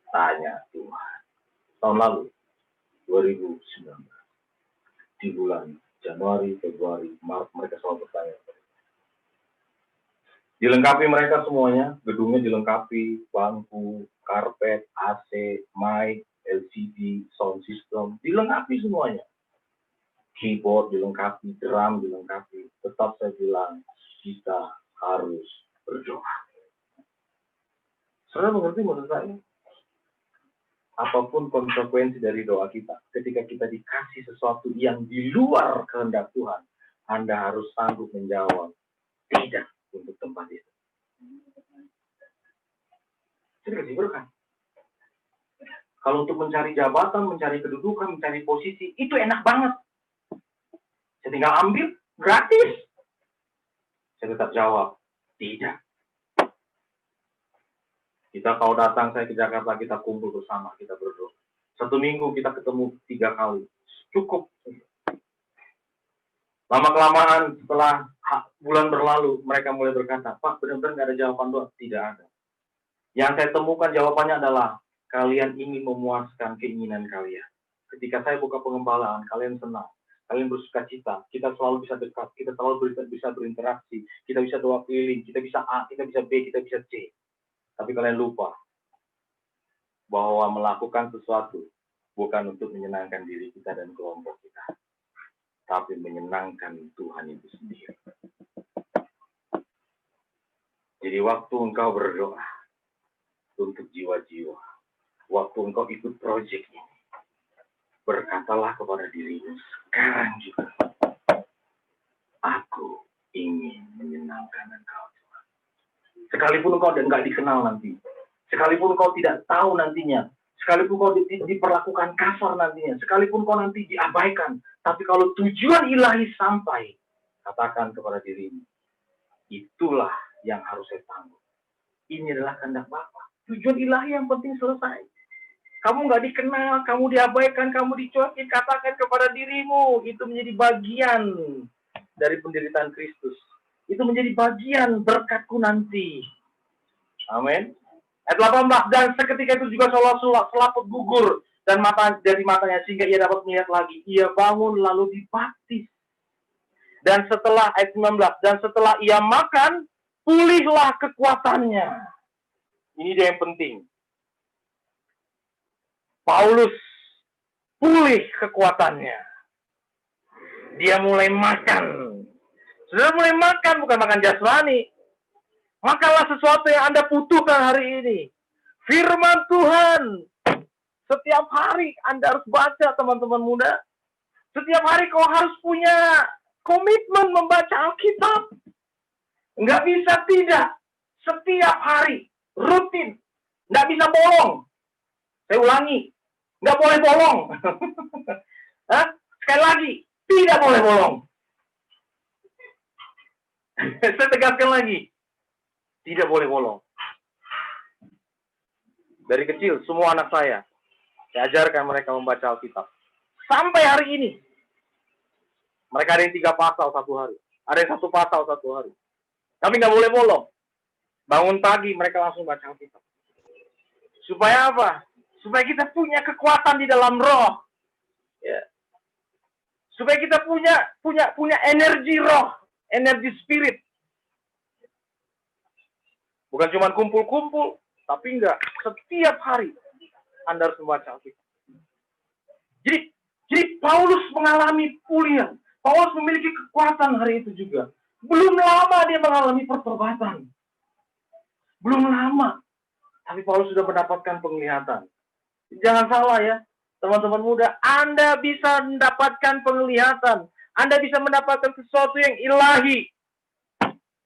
Tanya Tuhan. Tahun lalu, 2019. Di bulan Januari, Februari, Maret, mereka selalu bertanya. Dilengkapi mereka semuanya, gedungnya dilengkapi, bangku, karpet, AC, mic, LCD, sound system, dilengkapi semuanya. Keyboard dilengkapi, drum dilengkapi. Tetap saya bilang, kita harus berdoa. Saudara mengerti menurut saya? Apapun konsekuensi dari doa kita, ketika kita dikasih sesuatu yang di luar kehendak Tuhan, Anda harus sanggup menjawab, tidak untuk tempat itu. Saya dikasih berkat. Kalau untuk mencari jabatan, mencari kedudukan, mencari posisi, itu enak banget. Saya tinggal ambil, gratis. Saya tetap jawab, tidak. Kita kalau datang, saya ke Jakarta, kita kumpul bersama, kita berdoa. 1 minggu kita ketemu 3 kali. Cukup. Lama-kelamaan setelah bulan berlalu, mereka mulai berkata, Pak, benar-benar nggak ada jawaban doa? Tidak ada. Yang saya temukan jawabannya adalah, kalian ingin memuaskan keinginan kalian. Ketika saya buka pengembalaan, kalian senang. Kalian bersuka cita. Kita selalu bisa dekat. Kita selalu bisa berinteraksi. Kita bisa doa keliling. Kita bisa A, kita bisa B, kita bisa C. Tapi kalian lupa bahwa melakukan sesuatu bukan untuk menyenangkan diri kita dan kelompok kita, tapi menyenangkan Tuhan itu sendiri. Jadi waktu engkau berdoa untuk jiwa-jiwa, waktu engkau ikut proyek ini, berkatalah kepada dirimu sekarang juga, aku ingin menyenangkan engkau, Tuhan. Sekalipun engkau nggak dikenal nanti, sekalipun engkau tidak tahu nantinya, sekalipun kau diperlakukan kasar nantinya, sekalipun kau nanti diabaikan, tapi kalau tujuan ilahi sampai, katakan kepada dirimu, itulah yang harus saya tanggung. Ini adalah kehendak Bapa. Tujuan ilahi yang penting selesai. Kamu nggak dikenal, kamu diabaikan, kamu dicuekin, katakan kepada dirimu, itu menjadi bagian dari penderitaan Kristus. Itu menjadi bagian berkatku nanti. Amin. Ayat 18, dan seketika itu juga Saulus selaput gugur dan dari matanya sehingga ia dapat melihat lagi. Ia bangun lalu dibaptis. Dan setelah ayat 19, dan setelah ia makan, pulihlah kekuatannya. Ini dia yang penting. Paulus pulih kekuatannya. Dia mulai makan. Sudah mulai makan, bukan makan jasmani. Makanlah sesuatu yang Anda butuhkan hari ini. Firman Tuhan. Setiap hari Anda harus baca, teman-teman muda. Setiap hari kau harus punya komitmen membaca Alkitab. Nggak bisa tidak. Setiap hari. Rutin. Nggak bisa bolong. Saya ulangi. Nggak boleh bolong. Sekali lagi. Tidak boleh bolong. Saya tegaskan lagi. Tidak boleh bolong. Dari kecil, semua anak saya ajarkan mereka membaca Alkitab. Sampai hari ini. Mereka ada yang 3 pasal 1 hari. Ada yang 1 pasal 1 hari. Tapi nggak boleh bolong. Bangun pagi, mereka langsung baca Alkitab. Supaya apa? Supaya kita punya kekuatan di dalam roh. Ya. Supaya kita punya energi roh. Energi spirit. Bukan cuma kumpul-kumpul, tapi enggak. Setiap hari Anda harus membaca Alkitab. Jadi Paulus mengalami pulihan. Paulus memiliki kekuatan hari itu juga. Belum lama dia mengalami pertobatan. Belum lama. Tapi Paulus sudah mendapatkan penglihatan. Jangan salah ya, teman-teman muda. Anda bisa mendapatkan penglihatan. Anda bisa mendapatkan sesuatu yang ilahi.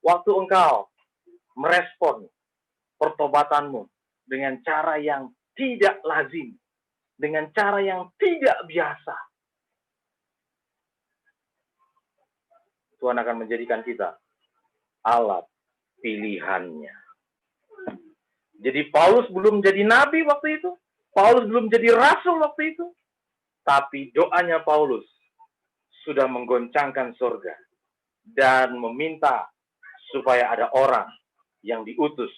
Waktu engkau merespon pertobatanmu dengan cara yang tidak lazim, dengan cara yang tidak biasa. Tuhan akan menjadikan kita alat pilihannya. Jadi Paulus belum jadi nabi waktu itu, Paulus belum jadi rasul waktu itu, tapi doanya Paulus sudah menggoncangkan surga dan meminta supaya ada orang yang diutus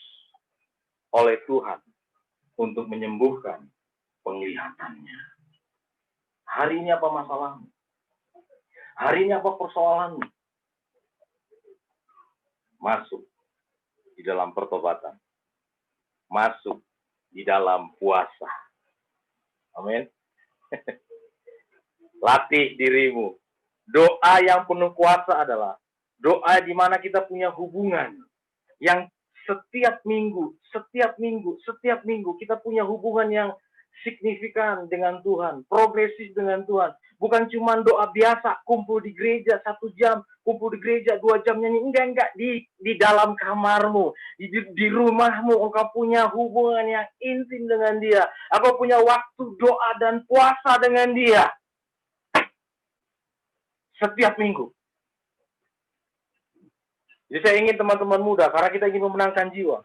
oleh Tuhan untuk menyembuhkan penglihatannya. Hari ini apa masalahmu? Hari ini apa persoalanmu? Masuk di dalam pertobatan. Masuk di dalam puasa. Amin. Latih dirimu. Doa yang penuh kuasa adalah doa di mana kita punya hubungan yang setiap minggu kita punya hubungan yang signifikan dengan Tuhan, progresif dengan Tuhan. bukan cuma doa biasa, kumpul di gereja 1 jam, kumpul di gereja 2 jam nyanyi. Enggak. Di dalam kamarmu, di rumahmu, engkau punya hubungan yang intim dengan dia. Engkau punya waktu doa dan puasa dengan dia. Setiap minggu. Jadi saya ingin teman-teman muda, karena kita ingin memenangkan jiwa.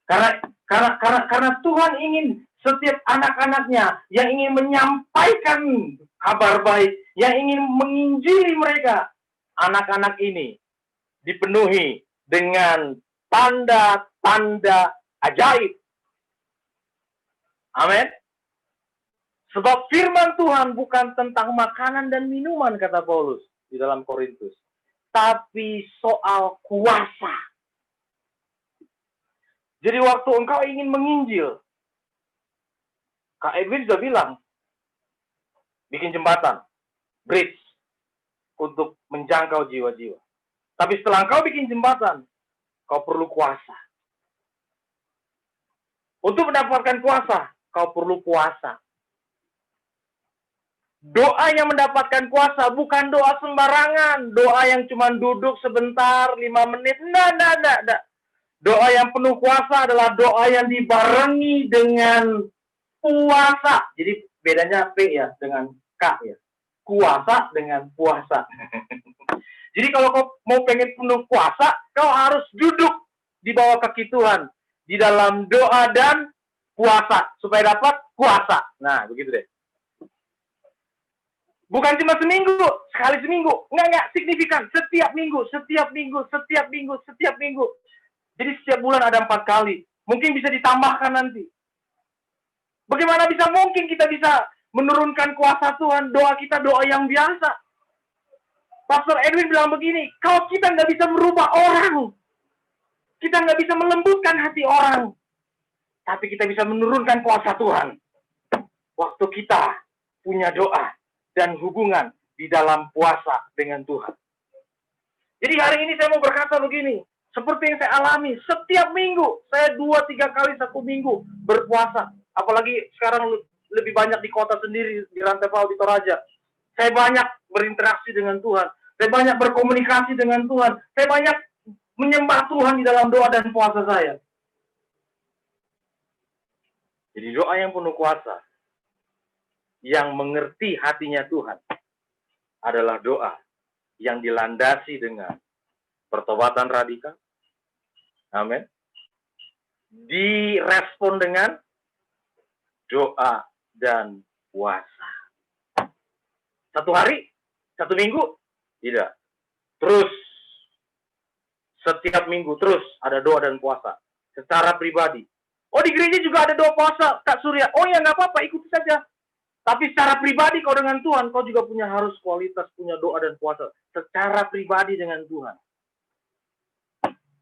Karena Tuhan ingin setiap anak-anaknya yang ingin menyampaikan kabar baik, yang ingin menginjili mereka, anak-anak ini dipenuhi dengan tanda-tanda ajaib. Amin. Sebab firman Tuhan bukan tentang makanan dan minuman, kata Paulus di dalam Korintus, tapi soal kuasa. Jadi waktu engkau ingin menginjil, Kak Edwin sudah bilang, bikin jembatan, bridge, untuk menjangkau jiwa-jiwa. Tapi setelah engkau bikin jembatan, kau perlu kuasa. Untuk mendapatkan kuasa, kau perlu puasa. Doa yang mendapatkan kuasa bukan doa sembarangan. Doa yang cuma duduk sebentar, 5 menit. Nggak. Doa yang penuh kuasa adalah doa yang dibarengi dengan puasa. Jadi bedanya P ya dengan K ya. Kuasa dengan puasa. Jadi kalau kau mau pengen penuh kuasa, kau harus duduk di bawah kaki Tuhan. Di dalam doa dan puasa. Supaya dapat kuasa. Nah, begitu deh. Bukan cuma seminggu, sekali seminggu. Enggak, signifikan. Setiap minggu. Jadi setiap bulan ada 4 kali. Mungkin bisa ditambahkan nanti. Bagaimana bisa mungkin kita bisa menurunkan kuasa Tuhan? Doa kita doa yang biasa. Pastor Edwin bilang begini, kalau kita nggak bisa merubah orang, kita nggak bisa melembutkan hati orang, tapi kita bisa menurunkan kuasa Tuhan. Waktu kita punya doa dan hubungan di dalam puasa dengan Tuhan. Jadi hari ini saya mau berkata begini, seperti yang saya alami, setiap minggu, saya 2-3 kali 1 minggu berpuasa. Apalagi sekarang lebih banyak di kota sendiri, di Rantai Pau, di Toraja. Saya banyak berinteraksi dengan Tuhan. Saya banyak berkomunikasi dengan Tuhan. Saya banyak menyembah Tuhan di dalam doa dan puasa saya. Jadi doa yang penuh kuasa, yang mengerti hatinya Tuhan, adalah doa yang dilandasi dengan pertobatan radikal. Amin. Direspon dengan doa dan puasa. 1 hari? 1 minggu? Tidak. Terus. Setiap minggu terus ada doa dan puasa. Secara pribadi. Oh, di gereja juga ada doa puasa, Kak Surya. Oh ya, nggak apa-apa, ikuti saja. Tapi secara pribadi kau dengan Tuhan, kau juga punya harus kualitas, punya doa dan puasa. Secara pribadi dengan Tuhan.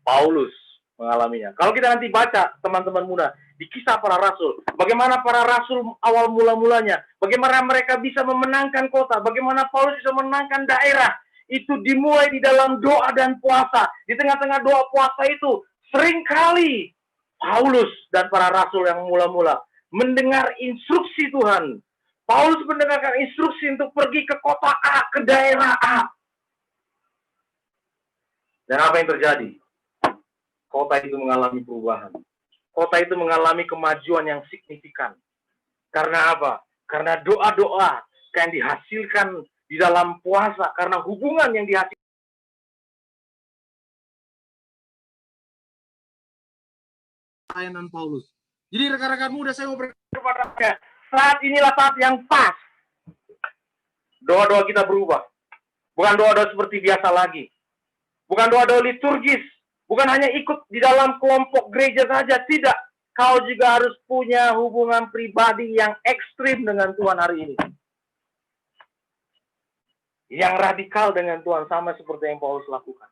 Paulus mengalaminya. Kalau kita nanti baca, teman-teman muda, di kisah para rasul, bagaimana para rasul awal mula-mulanya, bagaimana mereka bisa memenangkan kota, bagaimana Paulus bisa memenangkan daerah, itu dimulai di dalam doa dan puasa. Di tengah-tengah doa puasa itu, seringkali Paulus dan para rasul yang mula-mula mendengar instruksi Tuhan. Paulus mendengarkan instruksi untuk pergi ke kota A, ke daerah A. Dan apa yang terjadi? Kota itu mengalami perubahan. Kota itu mengalami kemajuan yang signifikan. Karena apa? Karena doa-doa yang dihasilkan di dalam puasa. Karena hubungan yang dihasilkan. Pelayanan Paulus. Jadi rekan-rekan muda, saya mau berkata kepada Anda, saat inilah saat yang pas. Doa-doa kita berubah. Bukan doa-doa seperti biasa lagi. Bukan doa-doa liturgis. Bukan hanya ikut di dalam kelompok gereja saja. Tidak. Kau juga harus punya hubungan pribadi yang ekstrim dengan Tuhan hari ini. Yang radikal dengan Tuhan. Sama seperti yang Paulus lakukan.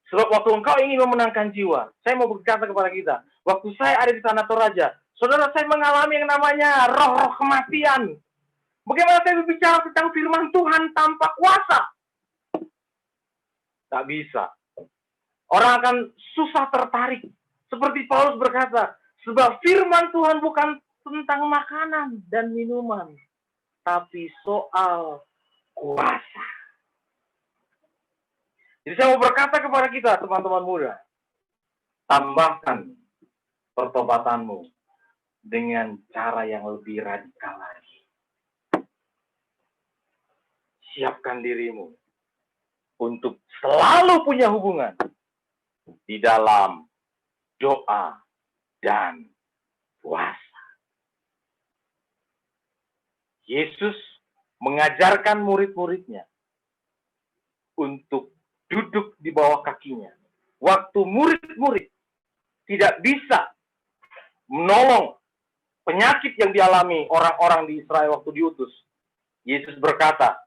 Sebab waktu engkau ingin memenangkan jiwa. Saya mau berkata kepada kita. Waktu saya ada di Tanah Toraja. Saudara, saya mengalami yang namanya roh-roh kematian. Bagaimana saya berbicara tentang firman Tuhan tanpa kuasa? Tak bisa. Orang akan susah tertarik. Seperti Paulus berkata, sebab firman Tuhan bukan tentang makanan dan minuman. tapi soal kuasa. Jadi saya mau berkata kepada kita, teman-teman muda, tambahkan pertobatanmu dengan cara yang lebih radikal lagi. Siapkan dirimu untuk selalu punya hubungan di dalam doa dan puasa. Yesus mengajarkan murid-muridnya untuk duduk di bawah kakinya. Waktu murid-murid tidak bisa menolong penyakit yang dialami orang-orang di Israel waktu diutus, Yesus berkata,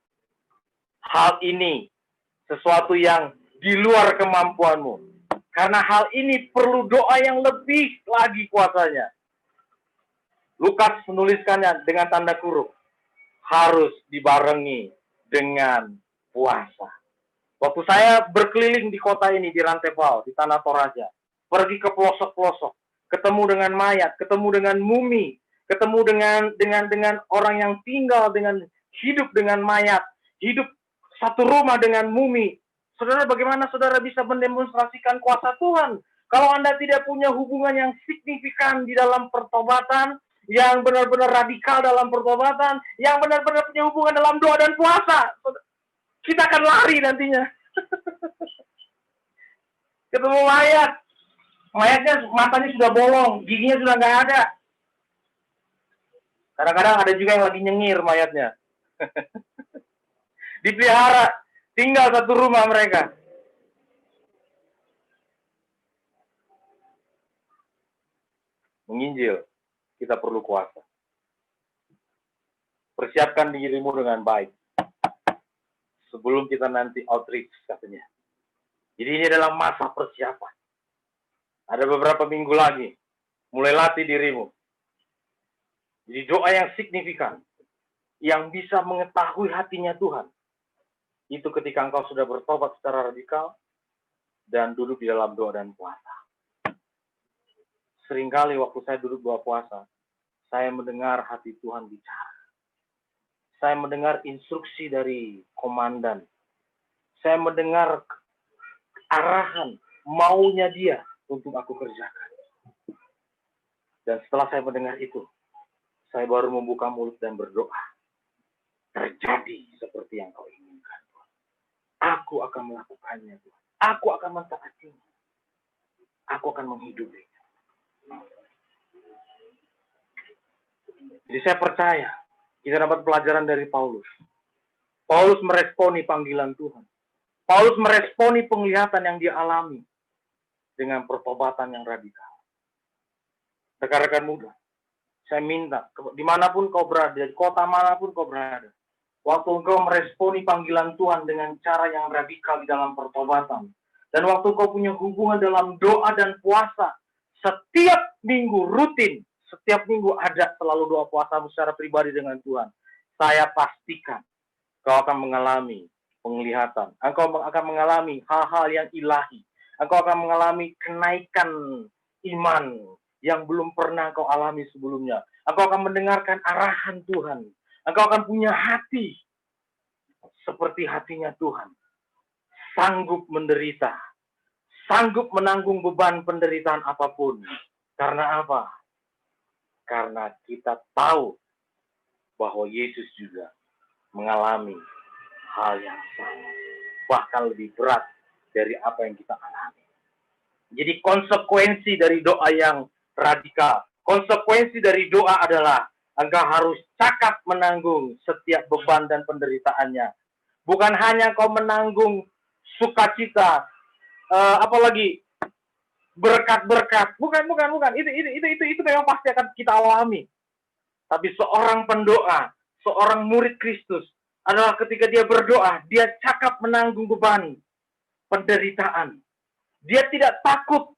hal ini sesuatu yang di luar kemampuanmu. Karena hal ini perlu doa yang lebih lagi kuasanya. Lukas menuliskannya dengan tanda kurung. Harus dibarengi dengan puasa. Waktu saya berkeliling di kota ini, di Rantepao, di Tanah Toraja, pergi ke pelosok-pelosok, ketemu dengan mayat, ketemu dengan mumi, ketemu dengan orang yang tinggal dengan hidup dengan mayat, hidup satu rumah dengan mumi. Saudara, bagaimana saudara bisa mendemonstrasikan kuasa Tuhan kalau Anda tidak punya hubungan yang signifikan di dalam pertobatan, yang benar-benar radikal dalam pertobatan, yang benar-benar punya hubungan dalam doa dan puasa? Kita akan lari nantinya. Ketemu mayat, mayatnya matanya sudah bolong, giginya sudah nggak ada. Kadang-kadang ada juga yang lagi nyengir mayatnya. Dipelihara, tinggal satu rumah mereka. Menginjil, kita perlu kuasa. Persiapkan dirimu dengan baik sebelum kita nanti outreach katanya. Jadi ini adalah masa persiapan. Ada beberapa minggu lagi, mulai latih dirimu. Jadi doa yang signifikan, yang bisa mengetahui hatinya Tuhan, itu ketika engkau sudah bertobat secara radikal dan duduk di dalam doa dan puasa. Seringkali waktu saya duduk doa puasa, saya mendengar hati Tuhan bicara. Saya mendengar instruksi dari komandan. Saya mendengar arahan, maunya dia untuk aku kerjakan. Dan setelah saya mendengar itu, saya baru membuka mulut dan berdoa. Terjadi seperti yang kau inginkan, Tuhan. Aku akan melakukannya, Tuhan. Aku akan mentaatinya. Aku akan menghidupinya. Jadi saya percaya, kita dapat pelajaran dari Paulus. Paulus meresponi panggilan Tuhan. Paulus meresponi penglihatan yang dia alami dengan pertobatan yang radikal. Rekan-rekan muda, saya minta, dimanapun kau berada, di kota manapun kau berada, waktu engkau meresponi panggilan Tuhan dengan cara yang radikal di dalam pertobatan, dan waktu kau punya hubungan dalam doa dan puasa, setiap minggu rutin, setiap minggu ada selalu doa puasamu secara pribadi dengan Tuhan, saya pastikan kau akan mengalami penglihatan. Engkau akan mengalami hal-hal yang ilahi. Engkau akan mengalami kenaikan iman yang belum pernah kau alami sebelumnya. Engkau akan mendengarkan arahan Tuhan. Engkau akan punya hati seperti hatinya Tuhan. Sanggup menderita. Sanggup menanggung beban penderitaan apapun. Karena apa? Karena kita tahu bahwa Yesus juga mengalami hal yang sama, bahkan lebih berat dari apa yang kita alami. Jadi konsekuensi dari doa yang radikal, konsekuensi dari doa adalah engkau harus cakap menanggung setiap beban dan penderitaannya. Bukan hanya kau menanggung sukacita, apalagi berkat-berkat. Bukan. Itu memang pasti akan kita alami. Tapi seorang pendoa, seorang murid Kristus adalah ketika dia berdoa, dia cakap menanggung beban penderitaan. Dia tidak takut.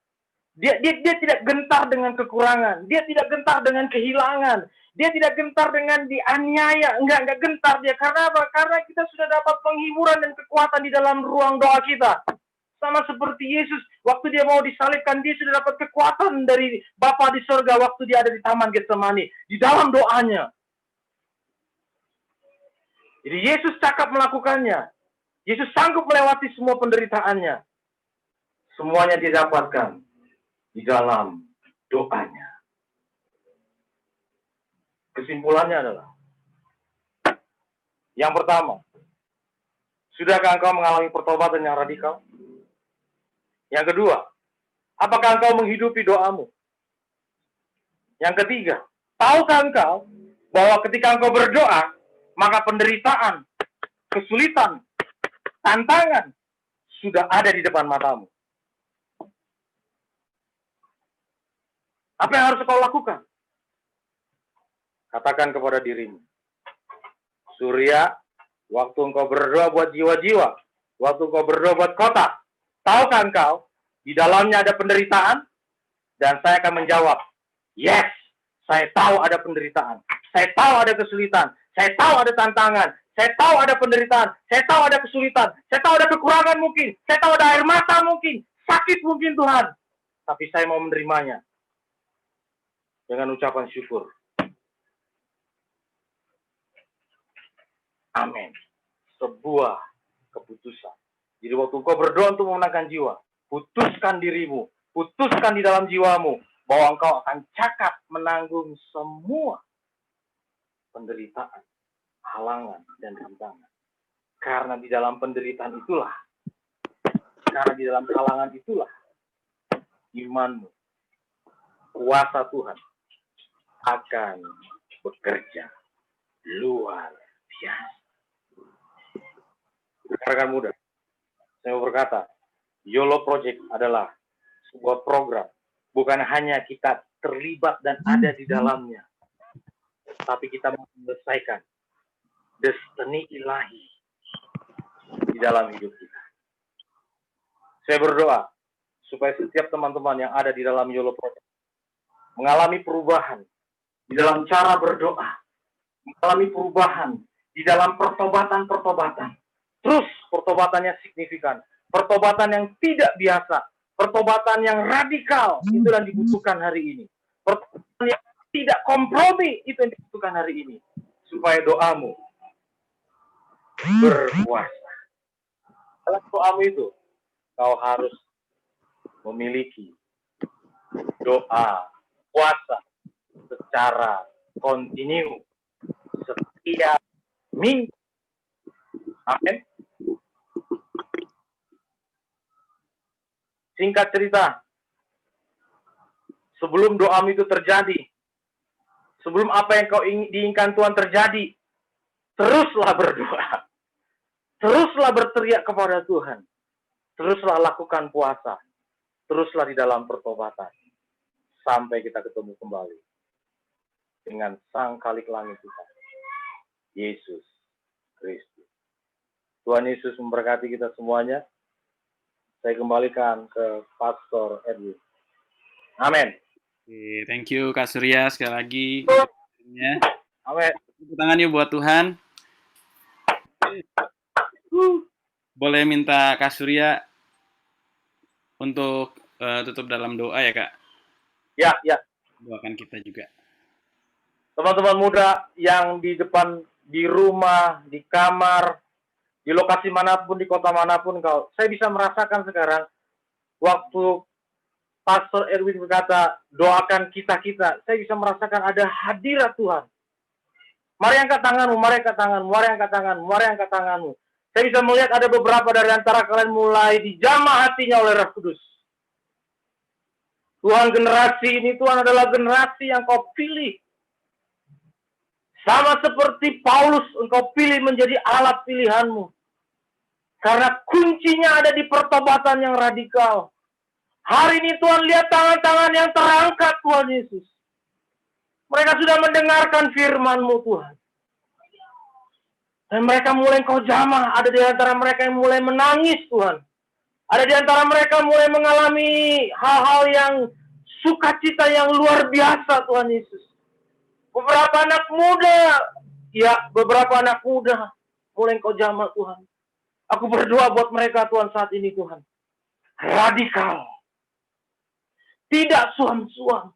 Dia tidak gentar dengan kekurangan. Dia tidak gentar dengan kehilangan. Dia tidak gentar dengan dianiaya. Enggak gentar dia. Karena apa? Karena kita sudah dapat penghiburan dan kekuatan di dalam ruang doa kita. Sama seperti Yesus, waktu dia mau disalibkan, dia sudah dapat kekuatan dari Bapa di surga waktu dia ada di Taman Getsemani. Di dalam doanya. Jadi Yesus cakap melakukannya. Yesus sanggup melewati semua penderitaannya. Semuanya didapatkan di dalam doanya. Kesimpulannya adalah, yang pertama, sudahkah engkau mengalami pertobatan yang radikal? Yang kedua, apakah engkau menghidupi doamu? Yang ketiga, tahukah engkau bahwa ketika engkau berdoa, maka penderitaan, kesulitan, tantangan sudah ada di depan matamu? Apa yang harus kau lakukan? Katakan kepada dirimu, Surya, waktu engkau berdoa buat jiwa-jiwa, waktu engkau berdoa buat kota, tahukah engkau di dalamnya ada penderitaan? Dan saya akan menjawab, yes, saya tahu ada penderitaan, saya tahu ada kesulitan, saya tahu ada tantangan, saya tahu ada penderitaan, saya tahu ada kesulitan, saya tahu ada kekurangan mungkin, saya tahu ada air mata mungkin, sakit mungkin Tuhan. Tapi saya mau menerimanya dengan ucapan syukur. Amin. Sebuah keputusan. Jadi waktu kau berdoa untuk memenangkan jiwa, putuskan dirimu, putuskan di dalam jiwamu bahwa engkau akan cakap menanggung semua penderitaan, halangan, dan rintangan. Karena di dalam penderitaan itulah, karena di dalam halangan itulah, imanmu, kuasa Tuhan akan bekerja luar biasa. Rekan muda, saya mau berkata, YOLO Project adalah sebuah program. Bukan hanya kita terlibat dan ada di dalamnya, tapi kita menyelesaikan destiny ilahi di dalam hidup kita. Saya berdoa supaya setiap teman-teman yang ada di dalam YOLO Project mengalami perubahan di dalam cara berdoa, mengalami perubahan di dalam pertobatan-pertobatan. Terus pertobatannya signifikan, pertobatan yang tidak biasa, pertobatan yang radikal, itu yang dibutuhkan hari ini. Pertobatan yang tidak kompromi, itu yang dibutuhkan hari ini. Supaya doamu berkuasa. Dalam doamu itu, kau harus memiliki doa, puasa secara kontinu setiap minggu. Amin. Singkat cerita, sebelum doamu itu terjadi, sebelum apa yang kau diinginkan Tuhan terjadi, teruslah berdoa. Teruslah berteriak kepada Tuhan. Teruslah lakukan puasa. Teruslah di dalam pertobatan. Sampai kita ketemu kembali dengan Sang Khalik Langit kita, Yesus Kristus. Tuhan Yesus memberkati kita semuanya. Saya kembalikan ke Pastor Edwin. Amin. Thank you Kak Surya sekali lagi. Amin. Tepuk tangan yuk buat Tuhan. Boleh minta Kak Surya untuk tutup dalam doa ya Kak? Ya. Doakan kita juga. Teman-teman muda yang di depan, di rumah, di kamar, di lokasi manapun, di kota manapun kau, saya bisa merasakan sekarang waktu Pastor Erwin berkata, doakan kita-kita, saya bisa merasakan ada hadirat Tuhan. Mari angkat tanganmu, mari angkat tanganmu, mari angkat tanganmu, mari angkat tanganmu. Saya bisa melihat ada beberapa dari antara kalian mulai dijamah hatinya oleh Roh Kudus. Tuhan, generasi ini, Tuhan adalah generasi yang kau pilih. Sama seperti Paulus, engkau pilih menjadi alat pilihanmu. Karena kuncinya ada di pertobatan yang radikal. Hari ini Tuhan lihat tangan-tangan yang terangkat Tuhan Yesus. Mereka sudah mendengarkan firman-Mu Tuhan. Dan mereka mulai Engkau jamah. Ada di antara mereka yang mulai menangis Tuhan. Ada di antara mereka mulai mengalami hal-hal yang sukacita yang luar biasa Tuhan Yesus. Beberapa anak muda mulai Engkau jamah Tuhan. Aku berdoa buat mereka Tuhan saat ini Tuhan. Radikal. Tidak suam-suam.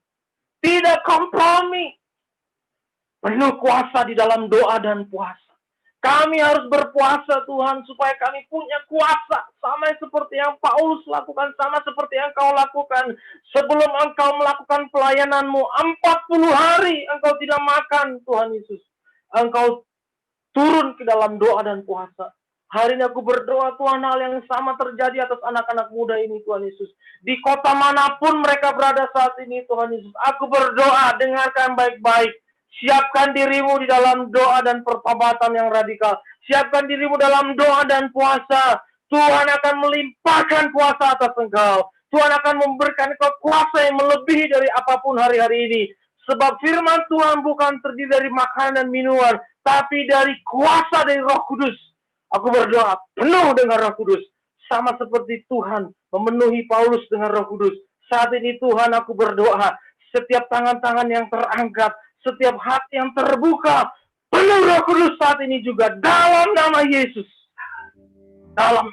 Tidak kompromi. Penuh kuasa di dalam doa dan puasa. Kami harus berpuasa Tuhan supaya kami punya kuasa sama seperti yang Paulus lakukan, sama seperti yang Kau lakukan. Sebelum Engkau melakukan pelayananmu 40 hari Engkau tidak makan Tuhan Yesus. Engkau turun ke dalam doa dan puasa. Hari ini aku berdoa Tuhan, hal yang sama terjadi atas anak-anak muda ini Tuhan Yesus. Di kota manapun mereka berada saat ini Tuhan Yesus. Aku berdoa, dengarkan baik-baik. Siapkan dirimu di dalam doa dan pertobatan yang radikal. Siapkan dirimu dalam doa dan puasa. Tuhan akan melimpahkan puasa atas engkau. Tuhan akan memberikan engkau kuasa yang melebihi dari apapun hari-hari ini. Sebab firman Tuhan bukan terdiri dari makanan dan minuman, tapi dari kuasa dari Roh Kudus. Aku berdoa penuh dengan Roh Kudus, sama seperti Tuhan memenuhi Paulus dengan Roh Kudus. Saat ini Tuhan aku berdoa, setiap tangan-tangan yang terangkat, setiap hati yang terbuka, penuh Roh Kudus saat ini juga dalam nama Yesus. Dalam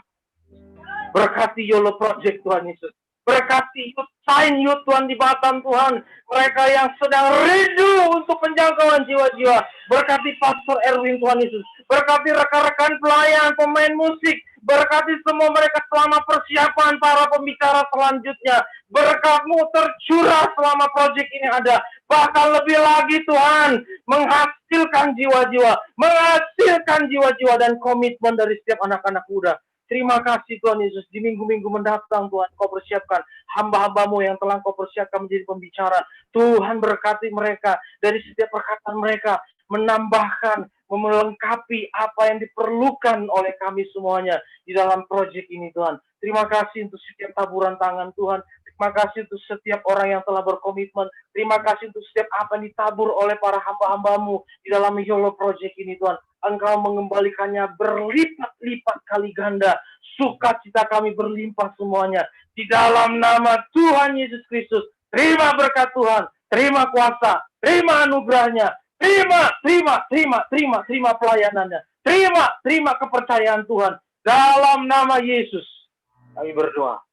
berkati YOLO Project Tuhan Yesus. Berkati youth, sign youth Tuhan di Batam Tuhan. Mereka yang sedang rindu untuk penjangkauan jiwa-jiwa. Berkati Pastor Erwin Tuhan Yesus. Berkati rekan-rekan pelayan, pemain musik. Berkati semua mereka selama persiapan para pembicara selanjutnya. Berkat-Mu tercurah selama proyek ini ada. Bahkan lebih lagi Tuhan, menghasilkan jiwa-jiwa. Menghasilkan jiwa-jiwa dan komitmen dari setiap anak-anak muda. Terima kasih Tuhan Yesus. Di minggu-minggu mendatang Tuhan Kau persiapkan hamba-hambamu yang telah Kau persiapkan menjadi pembicara. Tuhan berkati mereka dari setiap perkataan mereka. Menambahkan, melengkapi apa yang diperlukan oleh kami semuanya di dalam proyek ini Tuhan. Terima kasih untuk setiap taburan tangan Tuhan. Terima kasih untuk setiap orang yang telah berkomitmen. Terima kasih untuk setiap apa yang ditabur oleh para hamba-hambamu di dalam YOLO Project ini Tuhan. Engkau mengembalikannya berlipat-lipat kali ganda. Sukacita kami berlimpah semuanya. Di dalam nama Tuhan Yesus Kristus. Terima berkat Tuhan. Terima kuasa. Terima anugerahnya. Terima pelayanannya. Terima kepercayaan Tuhan. Dalam nama Yesus. Kami berdoa.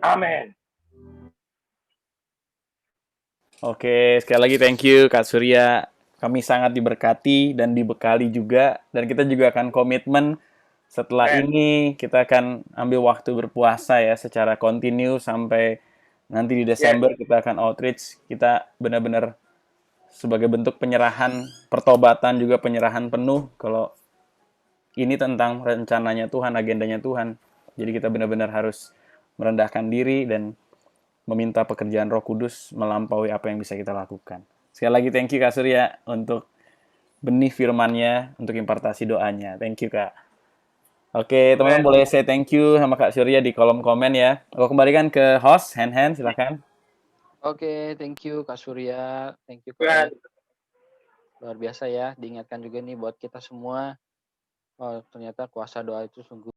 Amin. Oke, sekali lagi thank you Kak Surya. Kami sangat diberkati dan dibekali juga. Dan kita juga akan komitmen setelah ini kita akan ambil waktu berpuasa ya secara kontinu sampai nanti di Desember kita akan outreach. Kita benar-benar sebagai bentuk penyerahan, pertobatan juga penyerahan penuh kalau ini tentang rencananya Tuhan, agendanya Tuhan. Jadi kita benar-benar harus merendahkan diri dan meminta pekerjaan Roh Kudus melampaui apa yang bisa kita lakukan. Sekali lagi thank you Kak Surya untuk benih firman-Nya, untuk impartasi doanya. Thank you Kak. Oke, teman-teman boleh say thank you sama Kak Surya di kolom komen ya. Aku kembalikan ke host, Hen, silakan. Oke, thank you Kak Surya. Thank you Kak. Luar biasa ya, diingatkan juga nih buat kita semua. Oh, ternyata kuasa doa itu sungguh